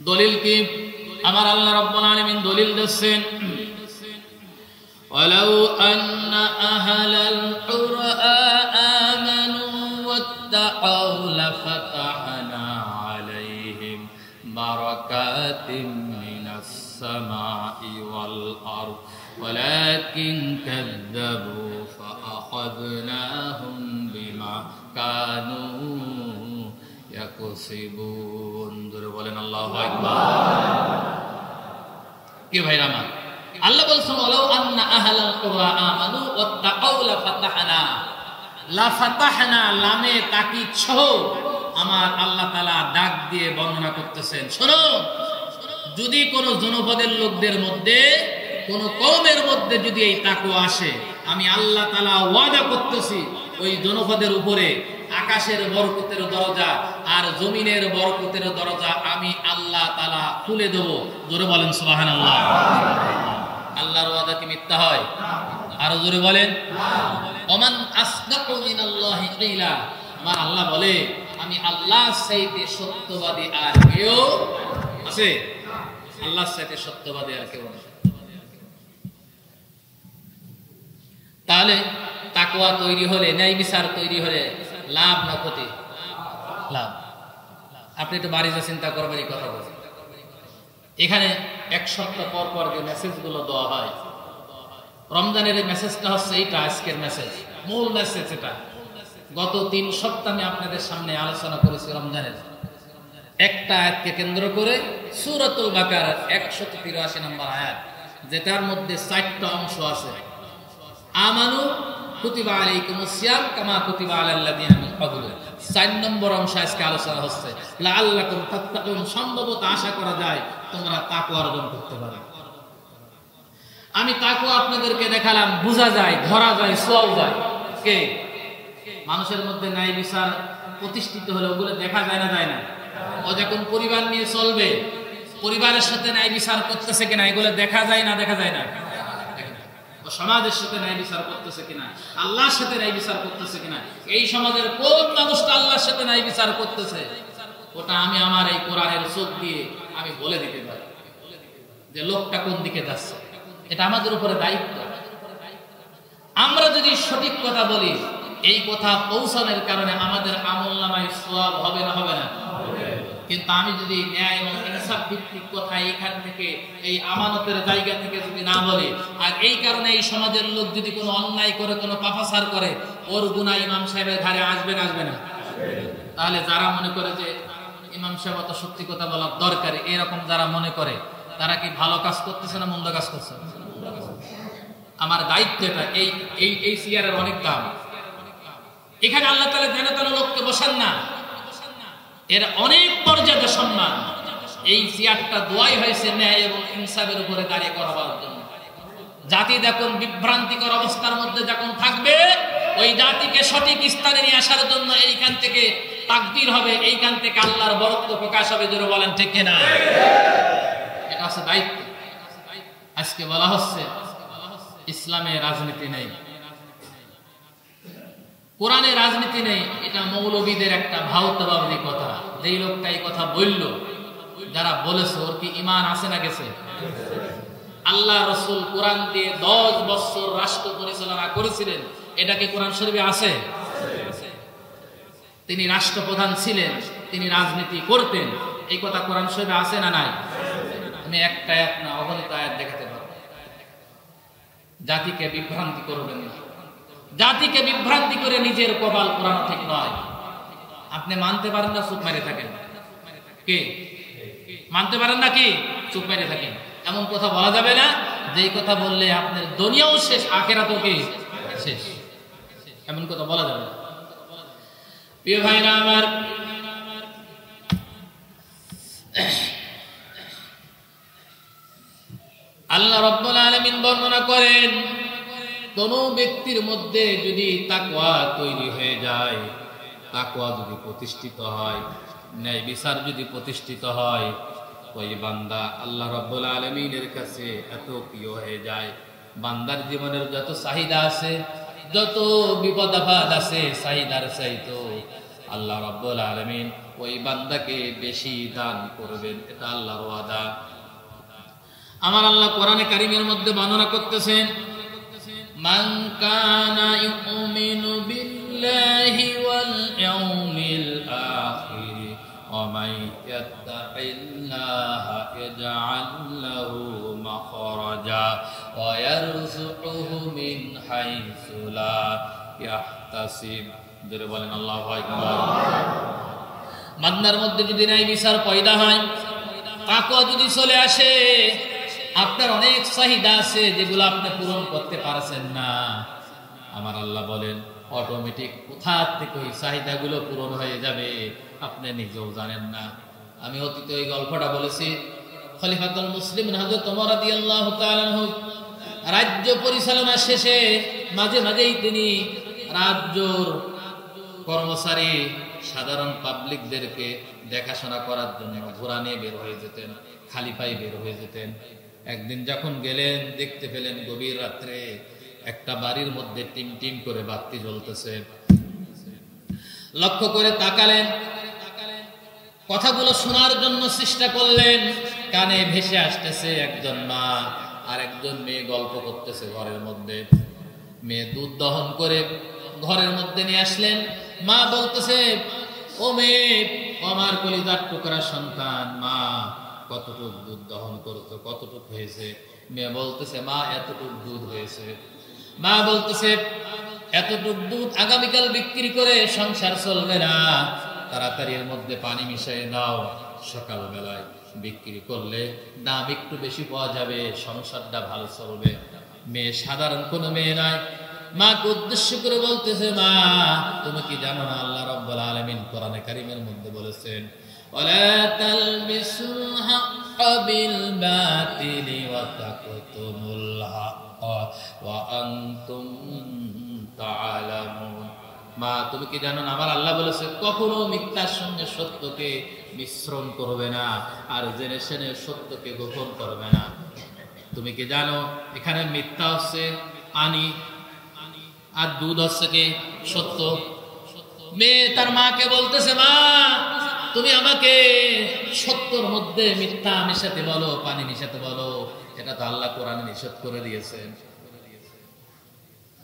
দলিল কি? আমার আল্লাহ রাব্বুল আলামিন দলিল দিচ্ছেন, ওয়ালাউ আন্না আহলাল কুরআ আমানু ওয়াত্তাকাউ লাফাতাহনা আলাইহিম বারাকাতিম মিনাস সামাই ওয়াল আরদ ওয়ালাকিন কাযযাবু ফাআখাযনাহুম বিমা কানু ইয়াকসিবুন। জোরে বলেন আল্লাহু আকবার। কি ভাইরা আমার, আল্লাহ বলছেন ওয়ালাউ আন্না আহলাল কুরআ আমানু ওয়াত্তাকাউ লাফাতাহনা, লামে তাকিদ সহ আমার আল্লাহ তাআলা ডাক দিয়ে বর্ণনা করতেছেন, শোনো, যদি কোন জনপদের লোকদের মধ্যে, কোন কওমের মধ্যে যদি এই তাকওয়া আসে, আমি আল্লাহ তাআলা ওয়াদা করতেছি ওই জনপদের উপরে আকাশের বরকতের দরজা আর জমিনের বরকতের দরজা আমি আল্লাহ তাআলা খুলে দেব। জোরে বলেন সুবহানাল্লাহ। আল্লাহর ওয়াদা কি মিথ্যা হয়? আরো জোরে বলেন। ওমান আসদাকু মিনাল্লাহি কিলা, আমার আল্লাহ বলে আমি আল্লাহ চাইতে সত্যবাদী আর কেউ আছে? আল্লাহ চাইতে সত্যবাদী আর কেউ নেই। তাহলে তাকওয়া তৈরি হলে, ন্যায় বিচার তৈরি হলে লাভ না ক্ষতি? লাভ। আপনি তো বাড়িতে চিন্তা করবেন এই কথা বলছেন। এখানে এক সপ্তাহ পর পর যে মেসেজগুলো দেওয়া হয়, রমজানের এই মেসেজটা হচ্ছে এইটা, আজকের মেসেজ, মূল মেসেজ এটা। গত 3 সপ্তাহ আমি আপনাদের সামনে আলোচনা করেছি রমজানের একটা আয়াতকে কেন্দ্র করে, সূরাতুল বাকারার 183 নম্বর আয়াত, যেটার মধ্যে 4টা অংশ আছে। আমানু কুতিবা আলাইকুমুস সিয়াম কামা কুতিবা আলাল লাযিনা মিন ক্বাবলিকুম। 4 নম্বর অংশ আজকে আলোচনা হচ্ছে, লাআল্লাকুম তাত্তাকুন, সম্ভবত আশা করা যায় তোমরা তাকওয়া অর্জন করতে পারবে। আমি তাকওয়া আপনাদেরকে দেখালাম, বোঝা যায়, ধরা যায়, ছোঁয়া যায়। কে মানুষের মধ্যে ন্যায় বিচার প্রতিষ্ঠিত হলে ওগুলো দেখা যায় না, যায় না? ও যখন পরিবার নিয়ে চলবে, পরিবারের সাথে ন্যায় বিচার করতেছে কিনা এগুলো দেখা যায় না, দেখা যায় না? সমাজের সাথে ন্যায় বিচার করতেছে কিনা, আল্লাহর সাথে ন্যায় বিচার করতেছে কিনা, এই সমাজের কোন মানুষটা আল্লাহর সাথে ন্যায় বিচার করতেছে, ওটা আমি আমার এই কোরআনের চোখ দিয়ে আমি বলে দিতে পারি যে লোকটা কোন দিকে যাচ্ছে। এটা আমাদের উপরে দায়িত্ব। আমরা যদি সঠিক কথা বলি, এই কথা পৌঁছানোর কারণে আমাদের আমলনামায় সওয়াব হবে না, হবে না? কিন্তু আমি যদি ন্যায় এবং ইনসাফ ভিত্তিক কথা এখান থেকে, এই আমানতের জায়গা থেকে যদি না বলি, আর এই কারণে এই সমাজের লোক যদি কোনো অন্যায় করে, কোনো পাপাচার করে, ওর গুনাহ ইমাম সাহেবের ধারে আসবে না, আসবে না? তাহলে যারা মনে করে যে ইমাম সাহেব অত সত্যি কথা বলার দরকার, এরকম যারা মনে করে, তারা কি ভালো কাজ করতেছে না মন্দ কাজ করছে? আমার দায়িত্ব এটা। এই চেয়ারের অনেক দাম। এখানে আল্লাহ তাআলা যেন তেন লোককে বসান না, এর অনেক মর্যাদা, সম্মান। এই চেয়ারটা দোয়াই হয়েছে ন্যায় এবং ইনসাফের উপরে দাঁড়িয়ে করাবার জন্য। জাতি যখন বিভ্রান্তিকর অবস্থার মধ্যে যখন থাকবে, ওই জাতিকে সঠিক স্থানে নিয়ে আসার জন্য এইখান থেকে তাকবীর হবে, এইখান থেকে আল্লাহর বরকত প্রকাশ হবে। জোরে বলেন ঠিক কিনা? এটা হচ্ছে দায়িত্ব। আজকে বলা হচ্ছে ইসলামে রাজনীতি নেই, কোরআনে রাজনীতি নেই। এটা মৌলবীদের একটা ভাওতাবাদী কথা। যেই লোকটা এই কথা বলল, যারা বলেছে, ওর কি ঈমান আছে না গেছে? আল্লাহ রাসূল কোরআন দিয়ে 10 বছর রাষ্ট্র পরিচালনা করেছিলেন, এটা কি কোরআন শরীফে আছে? তিনি রাষ্ট্রপ্রধান ছিলেন, তিনি রাজনীতি করতেন, এই কথা কোরআন শরীফে আছে না নাই? আমি একটা আয়াত না, অগণিত আয়াত দেখাতে পারব। জাতিকে বিভ্রান্তি করবেন না। জাতিকে বিভ্রান্তি করে নিজের কপাল পোড়ানো ঠিক নয়। আপনি মানতে পারেন না, চুপ মেরে থাকেন। কি মানতে পারেন না, কি চুপ মেরে থাকেন? এমন কথা বলা যাবে না যেই কথা বললে আপনার দুনিয়াও শেষ, আখিরাতও কি শেষ। এমন কথা বলা যাবে না। প্রিয় ভাইরা আমার, আল্লাহ রাব্বুল আলামিন বর্ণনা করেন, কোন ব্যক্তির মধ্যে যদি তাকওয়া তৈরি হয়ে যায়, তাকওয়া যদি প্রতিষ্ঠিত হয়, ন্যায় বিচার যদি প্রতিষ্ঠিত হয়, ওই বান্দা আল্লাহ রাব্বুল আলামিনের কাছে এত প্রিয় হয়ে যায়। বান্দার জীবনের যত চাহিদা আছে, যত বিপদ আপদ আছে, চাহিদার চাইতো আল্লাহ রাব্বুল আলামিন ওই বান্দাকে বেশি দান করবেন। এটা আল্লাহর ওয়াদা। আমার আল্লাহ কোরআনে কারীমের মধ্যে বর্ণনা করতেছেন, মান কানা ইউমিনু বিল্লাহি ওয়াল ইয়াউমিল আখির ওয়া মান ইয়াত্তাকিল্লাহা ইয়াজআল লাহু মাখরাজা ওয়া ইয়ারযুকুহু মিন হাইসু লা ইয়াহতাসিব। জোরে বলেন আল্লাহু আকবার। বান্দার মধ্যে যদি ন্যায় বিচার পয়দা হয়, তাকওয়া যদি চলে আসে, আপনার অনেক চাহিদা আছে যেগুলো আপনি পূরণ করতে পারছেন না, আমার আল্লাহ বলেন অটোমেটিক কোথা থেকে ওই চাহিদাগুলো পূরণ হয়ে যাবে আপনি নিজেও জানেন না। আমি অতীতে ওই গল্পটা বলেছি। খলিফাতুল মুসলিমিন হযরত ওমর রাদিয়াল্লাহু তাআলা আনহু রাজ্য পরিচালনা শেষে মাঝে মাঝেই তিনি রাজ্যর কর্মচারী সাধারণ পাবলিকদেরকে দেখাশোনা করার জন্য ঘোড়া নিয়ে বের হয়ে যেতেন, খালি পায়ে বের হয়ে যেতেন। একদিন যখন গেলেন, দেখতে পেলেন গভীর রাত্রে একটা বাড়ির মধ্যে টিম টিম করে বাতি জ্বলতেছে। লক্ষ্য করে তাকালেন, কথাগুলো শোনার জন্য চেষ্টা করলেন। কানে ভেসে আসতেছে একজন মা আর একজন মেয়ে গল্প করতেছে ঘরের মধ্যে। মেয়ে দুধ দহন করে ঘরের মধ্যে নিয়ে আসলেন। মা বলতেছে, ও মেয়ে, আমার কলিজার টুকরা সন্তান, মা কতটুক দুধ দহন করছো, কতটুক হয়েছে? মেয়ে বলতেছে, মা এতটুক দুধ হয়েছে। মা বলতেছে, এতটুক দুধ আগামীকাল বিক্রি করে সংসার চলবে না, তাড়াতাড়ি এর মধ্যে পানি মিশিয়ে দাও, সকালবেলায় বিক্রি করলে দাম একটু বেশি পাওয়া যাবে, সংসারটা ভালো চলবে। মেয়ে সাধারণ কোনো মেয়ে নয়। মাকে উদ্দেশ্য করে বলতেছে, মা তুমি কি জানো না আল্লাহ রাব্বুল আলামিন কোরআনে কারীমের মধ্যে বলেছেন, ওয়ালা তালবিসুল হাক্কা বিল বাতিলি ওয়া তাকতুমুল হাক্কা ওয়া আনতুম তাআলামুন। মা তুমি কি জানো না আমার আল্লাহ বলেছে কখনো মিথ্যার সঙ্গে সত্যকে মিশ্রণ করবে না, আর জেনে শুনে সত্যকে গোপন করবে না। তুমি কি জানো এখানে মিথ্যা হচ্ছে আনি, আর দুধ হচ্ছে কি সত্য। মেয়ে তার মাকে বলতেছে, মা তুমি আমাকে সত্যর মধ্যে মিথ্যা মিশাতে বলো, পানি মিশাতে বলো, এটা তো আল্লাহ কোরআনে নিষেধ করে দিয়েছেন।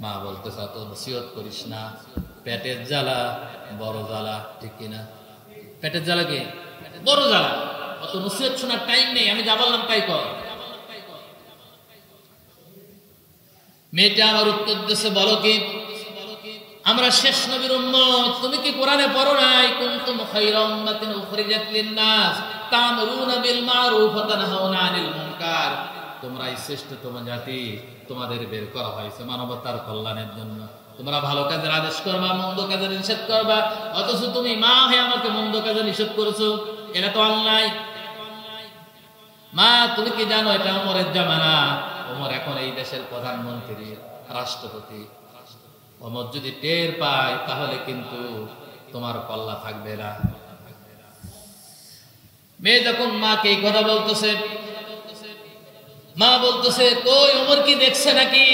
মা বলতেছে, অত নসিহত করিস না, পেটের জ্বালা বড় জ্বালা, ঠিক কিনা? পেটের জ্বালা কি বড় জ্বালা, অত নসিহত শোনার টাইম নেই, আমি যা বললাম তাই কর। মেয়েটা আমার উত্তর দিয়েছে, বলো কি? আমরা শেষ নবীর উম্মত, তুমি কি কোরআনে পড়ো নাই, কুনতুম খায়রা উম্মাতিন উখরিজাত লিন-নাস তা'মুরুনা বিল মা'রুফ ওয়া তানহাউনা আনিল মুনকার। তোমরাই শ্রেষ্ঠতম জাতি, তোমাদের বের করা হয়েছে মানবতার কল্যাণের জন্য। তোমরা ভালো কাজের আদেশ করবা, মন্দ কাজের নিষেধ করবা, অথচ তুমি মা হয়ে আমাকে মন্দ কাজে নিষেধ করেছো, এটা তো অন্যায়। মা তুমি কি জানো এটা ওমরের জামানা, ওমর এখন এই দেশের প্রধানমন্ত্রী, রাষ্ট্রপতি। ওমর যদি টের পায় তাহলে কিন্তু তোমার কল্লা থাকবে না। মেয়ে যখন মাকে এই কথা বলতেছে, মা বলতেছে, কই ওমর কি দেখছে নাকি?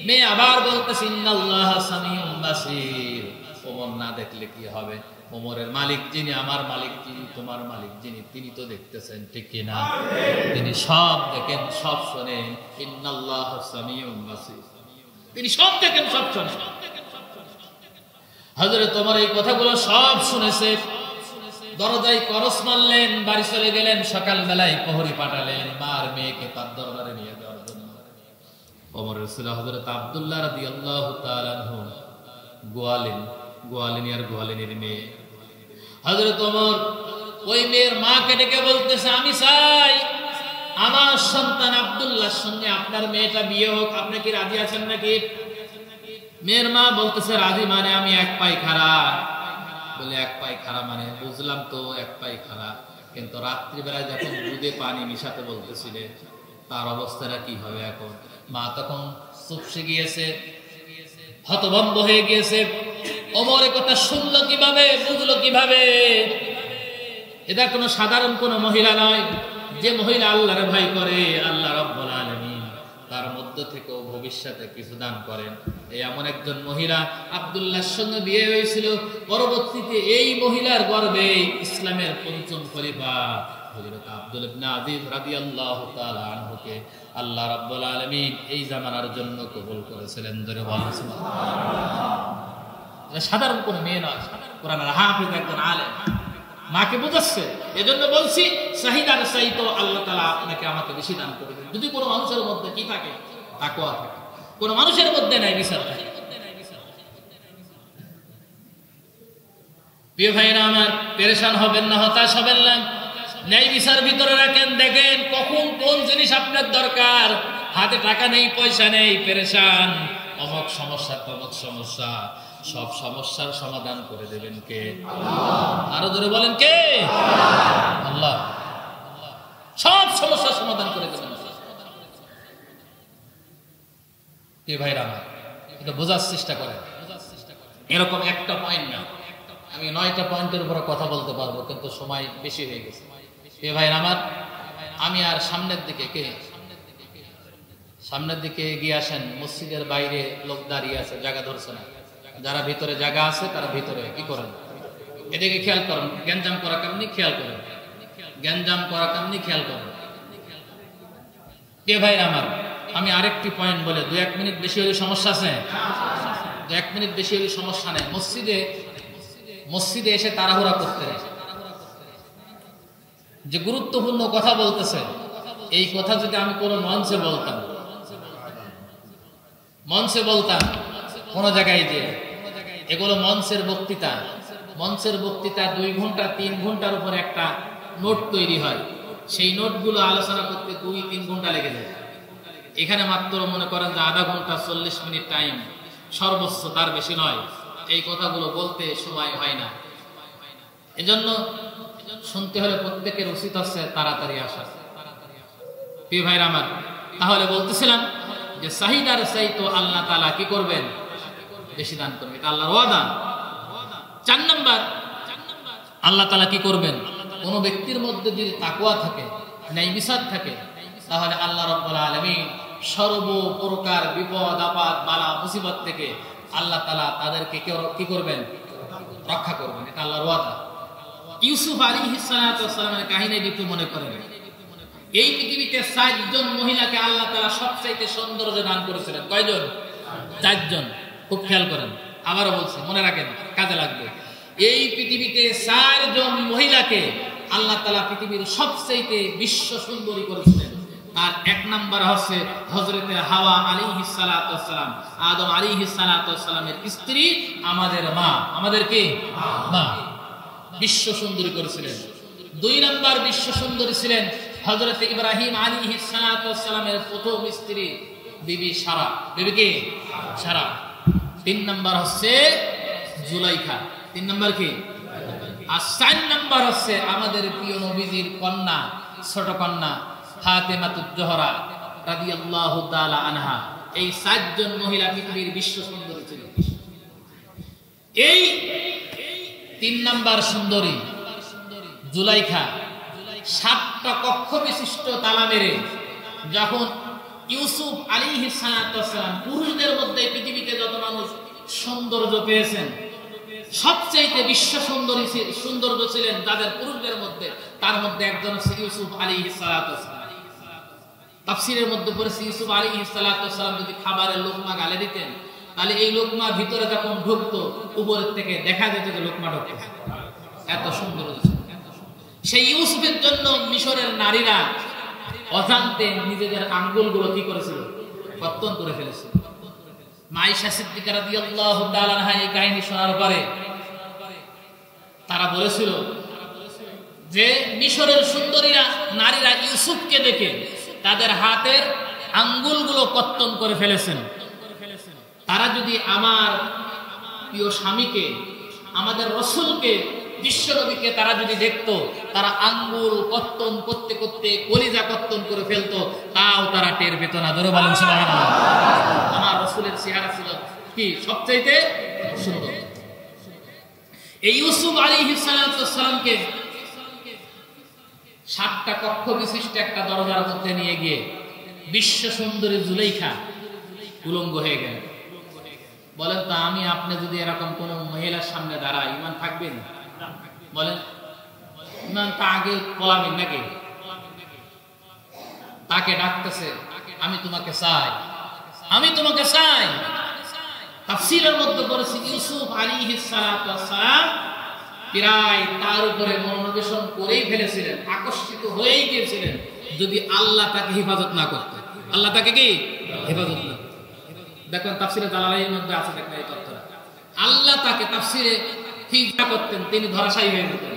মেয়ে আবার বলতেছে, ইন্নাল্লাহা সামিউন বাসীর। ওমর না দেখলে কি হবে? ওমরের মালিক যিনি, আমার মালিক যিনি, তোমার মালিক যিনি, তিনি তো দেখতেছেন, ঠিক কিনা? তিনি সব দেখেন, সব শোনেন। ইন্নাল্লাহা সামিউন বাসীর, তিনি সব দেখেন, সব শোনেন। হযরত ওমর এই কথাগুলো সব শুনেছে। দরজায় করস মারলেন, বাড়ি চলে গেলেন। সকালবেলায় প্রহরী পাঠালেন মার মেয়েকে তার দরবারে নিয়ে যাওয়ার জন্য। ওমরের ছেলে হযরত আব্দুল্লাহ রাদিয়াল্লাহু তাআলা আনহু গোয়ালিনীর মেয়ে হযরত ওমর ওই মেয়ের মাকে ডেকে বলতেছে, আমি চাই আমার সন্তান আব্দুল্লাহর সঙ্গে আপনার মেয়েটা বিয়ে হোক, আপনি কি রাজি আছেন নাকি? মেয়ের মা বলতেছে, রাজি মানে আমি এক পাই খাড়া। বলে এক পাই খাড়া মানে? বুঝলাম তো এক পাই খাড়া, কিন্তু রাত্রিবেলায় যখন দুধে পানি মিশাতে বলতেছিলে তার অবস্থাটা কি হবে এখন? মা তখন চুপসে গিয়েছে, হতভম্ব হয়ে গিয়েছে। ওমর এই কথা শুনলো কিভাবে, বুঝলো কিভাবে? এটা কোনো সাধারণ কোনো মহিলা নয়, যে মহিলা আল্লাহর ভয় করে, আল্লাহ রাব্বুল আলামিন তার মধ্য থেকেও ভবিষ্যতে কিছু দান করেন। এই এমন একজন মহিলা আব্দুল্লাহর সঙ্গে বিয়ে হয়েছিল। পরবর্তীতে এই মহিলার গর্ভে ইসলামের পঞ্চম খলিফা হযরত আব্দুল ইবনে আজিজ রাদিয়াল্লাহু তাআলা আনহুকে আল্লাহ রাব্বুল আলামিন এই জামানার জন্য কবুল করেছিলেন। ধরে বলেন সুবহানাল্লাহ। সাধারণ কোন মেয়ে নয়, কোরআনের হাফেজ একজন আলেম, মাকে বুঝাচ্ছে। এজন্য বলছি, চাহিদার চাইতো আল্লাহ তাআলা আপনাকে আমাকে বেশি দান করবেন যদি কোনো মানুষের মধ্যে কি থাকে, তাকওয়া থাকে, কোনো মানুষের মধ্যে ন্যায় বিচার থাকে। প্রিয় ভাইরা আমার, পেরেশান হবেন না, হতাশ হবেন না, ন্যায় বিচার ভিতরে রাখেন। দেখেন কখন কোন জিনিস আপনার দরকার। হাতে টাকা নেই, পয়সা নেই, পেরেশান, অমুক সমস্যা তমুক সমস্যা, সব সমস্যার সমাধান করে দেবেন কে? আরো জোরে বলেন কে? আল্লাহ। সব সমস্যার সমাধান করে দেবেন কে? ভাইরা আমার, এটা বোঝার চেষ্টা করেন। এরকম একটা পয়েন্ট না, আমি 9টা পয়েন্টের উপরে কথা বলতে পারবো, কিন্তু সময় বেশি হয়ে গেছে। কে ভাইরা আমার, আমি আর সামনের দিকে এগিয়ে আসেন। মসজিদের বাইরে লোক দাঁড়িয়ে আছে, জায়গা ধরছে না। যারা ভিতরে জায়গা আছে তারা ভিতরে কি করেন, এদিকে খেয়াল করেন। গ্যাঞ্জাম করা কামনি খেয়াল করেন, কে ভাইরা আমার, আমি আরেকটি পয়েন্ট বলে 2-1 মিনিট বেশি হলে সমস্যা আছে? 2-1 মিনিট বেশি হলে সমস্যা নেই। মসজিদে এসে তাড়াহুড়া করতে নেই। যে গুরুত্বপূর্ণ কথা বলতেছে, এই কথা যদি আমি কোনো মঞ্চে বলতাম কোন জায়গায়, যে এগুলো মঞ্চের বক্তৃতা 2 ঘন্টা 3 ঘন্টার উপর একটা নোট তৈরি হয়। সেই নোটগুলো আলোচনা করতে 2-3 ঘন্টা লেগে যায়। এখানে মাত্র মনে করেন যে আধা ঘন্টা 40 মিনিট টাইম সর্বোচ্চ, তার বেশি নয়। এই কথাগুলো বলতে সময় হয় না। এজন্য শুনতে হলে প্রত্যেকের উচিত হচ্ছে তাড়াতাড়ি আসা। প্রিয় ভাইরা আমার, তাহলে বলতেছিলাম যে চাহিদার চাইতো আল্লাহ তাআলা কি করবেন, বেশি দান করবেন, এটা আল্লাহর ওয়াদা। 4 নাম্বার, আল্লাহ তাআলা কি করবেন, কোন ব্যক্তির মধ্যে যদি তাকওয়া থাকে, ন্যায় বিচার থাকে, তাহলে আল্লাহ রাব্বুল আলামিন সর্বপ্রকার বিপদ আপদ বালা মুসিবত থেকে আল্লাহ তাআলা তাদেরকে কি করবেন, রক্ষা করবেন। এটা আল্লাহর ওয়াদা। ইউসুফ আলাইহিস সালাতু ওয়াস সালামের কাহিনী একটু মনে করেন। এই পৃথিবীতে 7 জন মহিলাকে আল্লাহ তাআলা সবচেয়ে সৌন্দর্য দান করেছিলেন। কয়জন? 4 জন। খুব খেয়াল করেন, আবারও বলছি, মনে রাখেন, কাজে লাগবে। এই পৃথিবীতে 4 জন মহিলাকে আল্লাহ তাআলা পৃথিবীর সবচেয়ে বিশ্ব সুন্দরী করেছিলেন। তার 1 নাম্বার হচ্ছে হযরতে হাওয়া আলাইহিস সালাতু ওয়াস সালাম, আদম আলাইহিস সালাতু ওয়াস সালামের স্ত্রী, আমাদের মা, আমাদের কি মা, বিশ্ব সুন্দরী করেছিলেন। 2 নাম্বার বিশ্ব সুন্দরী ছিলেন হযরতে ইব্রাহিম আলাইহিস সালাতু ওয়াস সালামের প্রথম স্ত্রী বিবি সারা। বিবি কি? সারা। 3 নাম্বার হচ্ছে জুলাইখা। 3 নাম্বার কি? আর 4 নাম্বার হচ্ছে আমাদের প্রিয় নবীজির কন্যা, ছোট কন্যা ফাতেমাতুজ জোহরা রাদিয়াল্লাহু তাআলা আনহা। এই 4 জন মহিলা পৃথিবীর বিশ্ব সুন্দরী ছিল। এই 3 নাম্বার সুন্দরী জুলাইখা 7টা কক্ষ বিশিষ্ট তালা মেরে যখন ইউসুফ আলাইহিস সালাতু ওয়াস সালাম, পুরুষদের মধ্যে পৃথিবীতে যত মানুষ সৌন্দর্য পেয়েছেন, সবচেয়ে বিশ্ব সৌন্দর্য ছিলেন যাদের পুরুষদের মধ্যে, তার মধ্যে একজন হচ্ছে ইউসুফ আলাইহিস সালাতু ওয়াস সালাম। তাফসীরের মধ্যে পড়েছে ইউসুফ আলাইহিস সালাতু ওয়াস সালাম যদি খাবারের লোকমা গালে দিতেন, তাহলে এই লোকমা ভিতরে যখন ঢুকতো উপরের থেকে দেখা যেত যে লোকমা ঢুকছে। এত সুন্দর ছিল। সেই ইউসুফের জন্য মিশরের নারীরা অজান্তে নিজেদের আঙ্গুলগুলো কি করেছিল, কর্তন করে ফেলেছে। আয়েশা সিদ্দিকা রাদিয়াল্লাহু তাআলা আনহা এই কাহিনী শোনার পরে তারা বলেছিল যে মিশরের সুন্দরীরা নারীরা ইউসুফকে দেখে তাদের হাতের আঙ্গুলগুলো কর্তন করে ফেলেছেন। তারা যদি আমার প্রিয় স্বামীকে, আমাদের রাসূলকে, বিশ্বনবীকে তারা যদি দেখতো, তারা আঙ্গুল কর্তন করতে করতে কলিজা কর্তন করে ফেলতো, তাও তারা টের পেত না। ধরে বলেন সুবহানাল্লাহ। আমার রাসূলের চেহারা ছিল কি সবচাইতে সুন্দর। এই ইউসুফ আলাইহিস সালামকে 7টা কক্ষ বিশিষ্ট একটা দরজার মধ্যে নিয়ে গিয়ে বিশ্ব সুন্দরী জুলাইখা উলঙ্গ হয়ে গেল। বলেন তো, আমি আপনি যদি এরকম কোন মহিলার সামনে দাঁড়াই, ইমান থাকবেন? বলেন, ইমান তা আগে পলাবেন নাকি? তাকে ডাকতেছে, আমি তোমাকে চাই, আমি তোমাকে চাই। তাফসীরের মধ্যে বলেছে ইউসুফ আলাইহিস সালাতু ওয়াস সালাম প্রায় তার উপরে মনোনিবেশন করেই ফেলেছিলেন, আকর্ষিত হয়েই গিয়েছিলেন, যদি আল্লাহ তাকে হেফাজত না করতেন। আল্লাহ তাকে কি হেফাজত না, দেখুন তাফসীরে জালালাইনের মধ্যে আছে, দেখেন এই তথ্যটা। আল্লাহ তাকে তাফসীরে হিজা করতেন, তিনি ধরাশায়ী হয়ে যেতেন।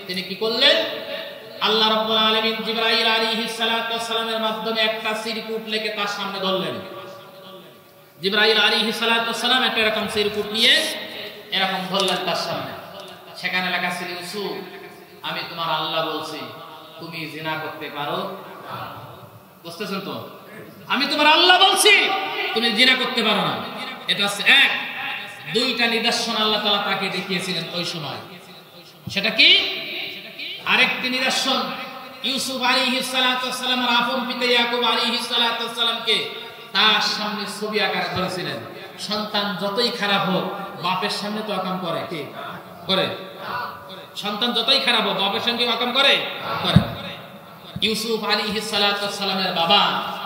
তিনি কি করলেন? আল্লাহ রাব্বুল আলামিন জিবরাইল আলাইহিস সালাতু ওয়াস সালামের মাধ্যমে একটা চিরকুট লিখে তার সামনে ধরলেন। জিবরাইল আলাইহিস সালাতু ওয়াস সালাম একটা এরকম চিরকুট নিয়ে এরকম ধরলেন তার সামনে। সেখানে লেখা ছিল, ইউসুফ, আমি তোমার আল্লাহ বলছি, তুমি জিনা করতে পারো। বুঝতেছেন তো? আমি তোমার আল্লাহ বলছি, তুমি জিনা করতে পারো না। এটা এক। 2টা নিদর্শন আল্লাহ তাআলা তাকে দেখিয়েছিলেন ওই সময়। সেটা কি? আরেকটি নিদর্শন, ইউসুফ আলাইহিস সালাতু ওয়াস সালামের আপন পিতা ইয়াকুব আলাইহিস সালাতু ওয়াস সালামকে তার সামনে ছবি আকারে ধরেছিলেন। সন্তান যতই খারাপ হোক, বাপের সামনে তো আকাম করে। কি করে? সন্তান যতই খারাপ হোক, বাপের সঙ্গে আকাম করে। ইউসুফ আলাইহিস সালাতু ওয়াস সালামের বাবা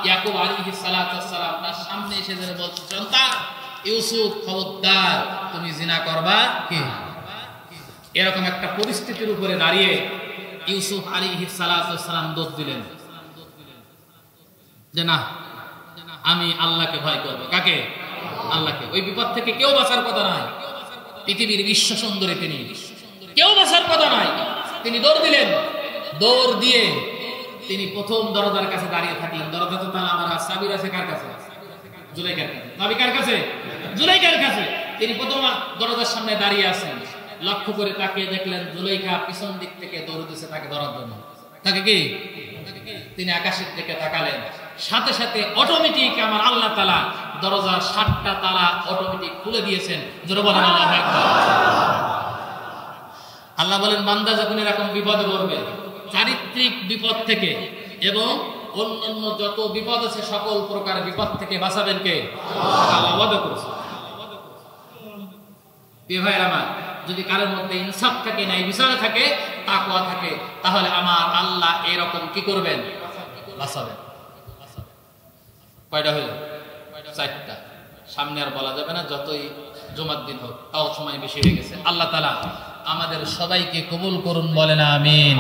ইয়াকুব আলাইহিস সালাতু ওয়াস সালাম তার সামনে এসে বলছে, সন্তান ইউসুফ, খবরদার, তুমি জিনা করবা কি? এরকম একটা পরিস্থিতির উপরে দাঁড়িয়ে ইউসুফ আলাইহিস সালাতু ওয়াস সালাম দোষ দিলেন যে না, আমি আল্লাহকে ভয় করব। কাকে? আল্লাহকে। ওই বিপদ থেকে কেউ বাঁচার কথা নয়। পৃথিবীর বিশ্ব সুন্দরী তিনি, কেউ বাঁচার কথা নয়। তিনি দৌড় দিলেন। দৌড় দিয়ে তিনি প্রথম দরজার কাছে দাঁড়িয়ে থাকলেন। দরজা তো তাহলে আমার সাবির আছে কার কাছে? জুলাইখার কাছে। নবী কার কাছে? জুলাইখার কাছে। তিনি প্রথম দরজার সামনে দাঁড়িয়ে আছেন। লক্ষ্য করে তাকিয়ে দেখলেন জুলাইখা পিছন দিক থেকে দৌড় দিচ্ছে তাকে ধরার জন্য। তাকে কি? তিনি আকাশের দিকে তাকালেন। সাথে সাথে অটোমেটিক আমার আল্লাহ তাআলা দরজার 7টা তালা অটোমেটিক খুলে দিয়েছেন। জোরে বলেন আল্লাহু আকবার। আল্লাহ বলেন, বান্দা যখন এরকম বিপদে পড়বে, চারিত্রিক বিপদ থেকে এবং অন্যান্য যত বিপদ আছে সকল প্রকার বিপদ থেকে বাঁচাবেন কে? আল্লাহ ওয়াদা করেছেন। প্রিয় ভাইরা আমার, যদি কারোর মধ্যে ইনসাফ থাকে, ন্যায় বিচার থাকে, তাকওয়া থাকে, তাহলে আমার আল্লাহ এরকম কি করবেন? বাঁচাবেন। কয়টা হলো? 4টা। সামনে আর বলা যাবে না, যতই জুমার দিন হোক, তাও সময় বেশি হয়ে গেছে। আল্লাহ তাআলা আমাদের সবাইকে কবুল করুন, বলেন আমিন।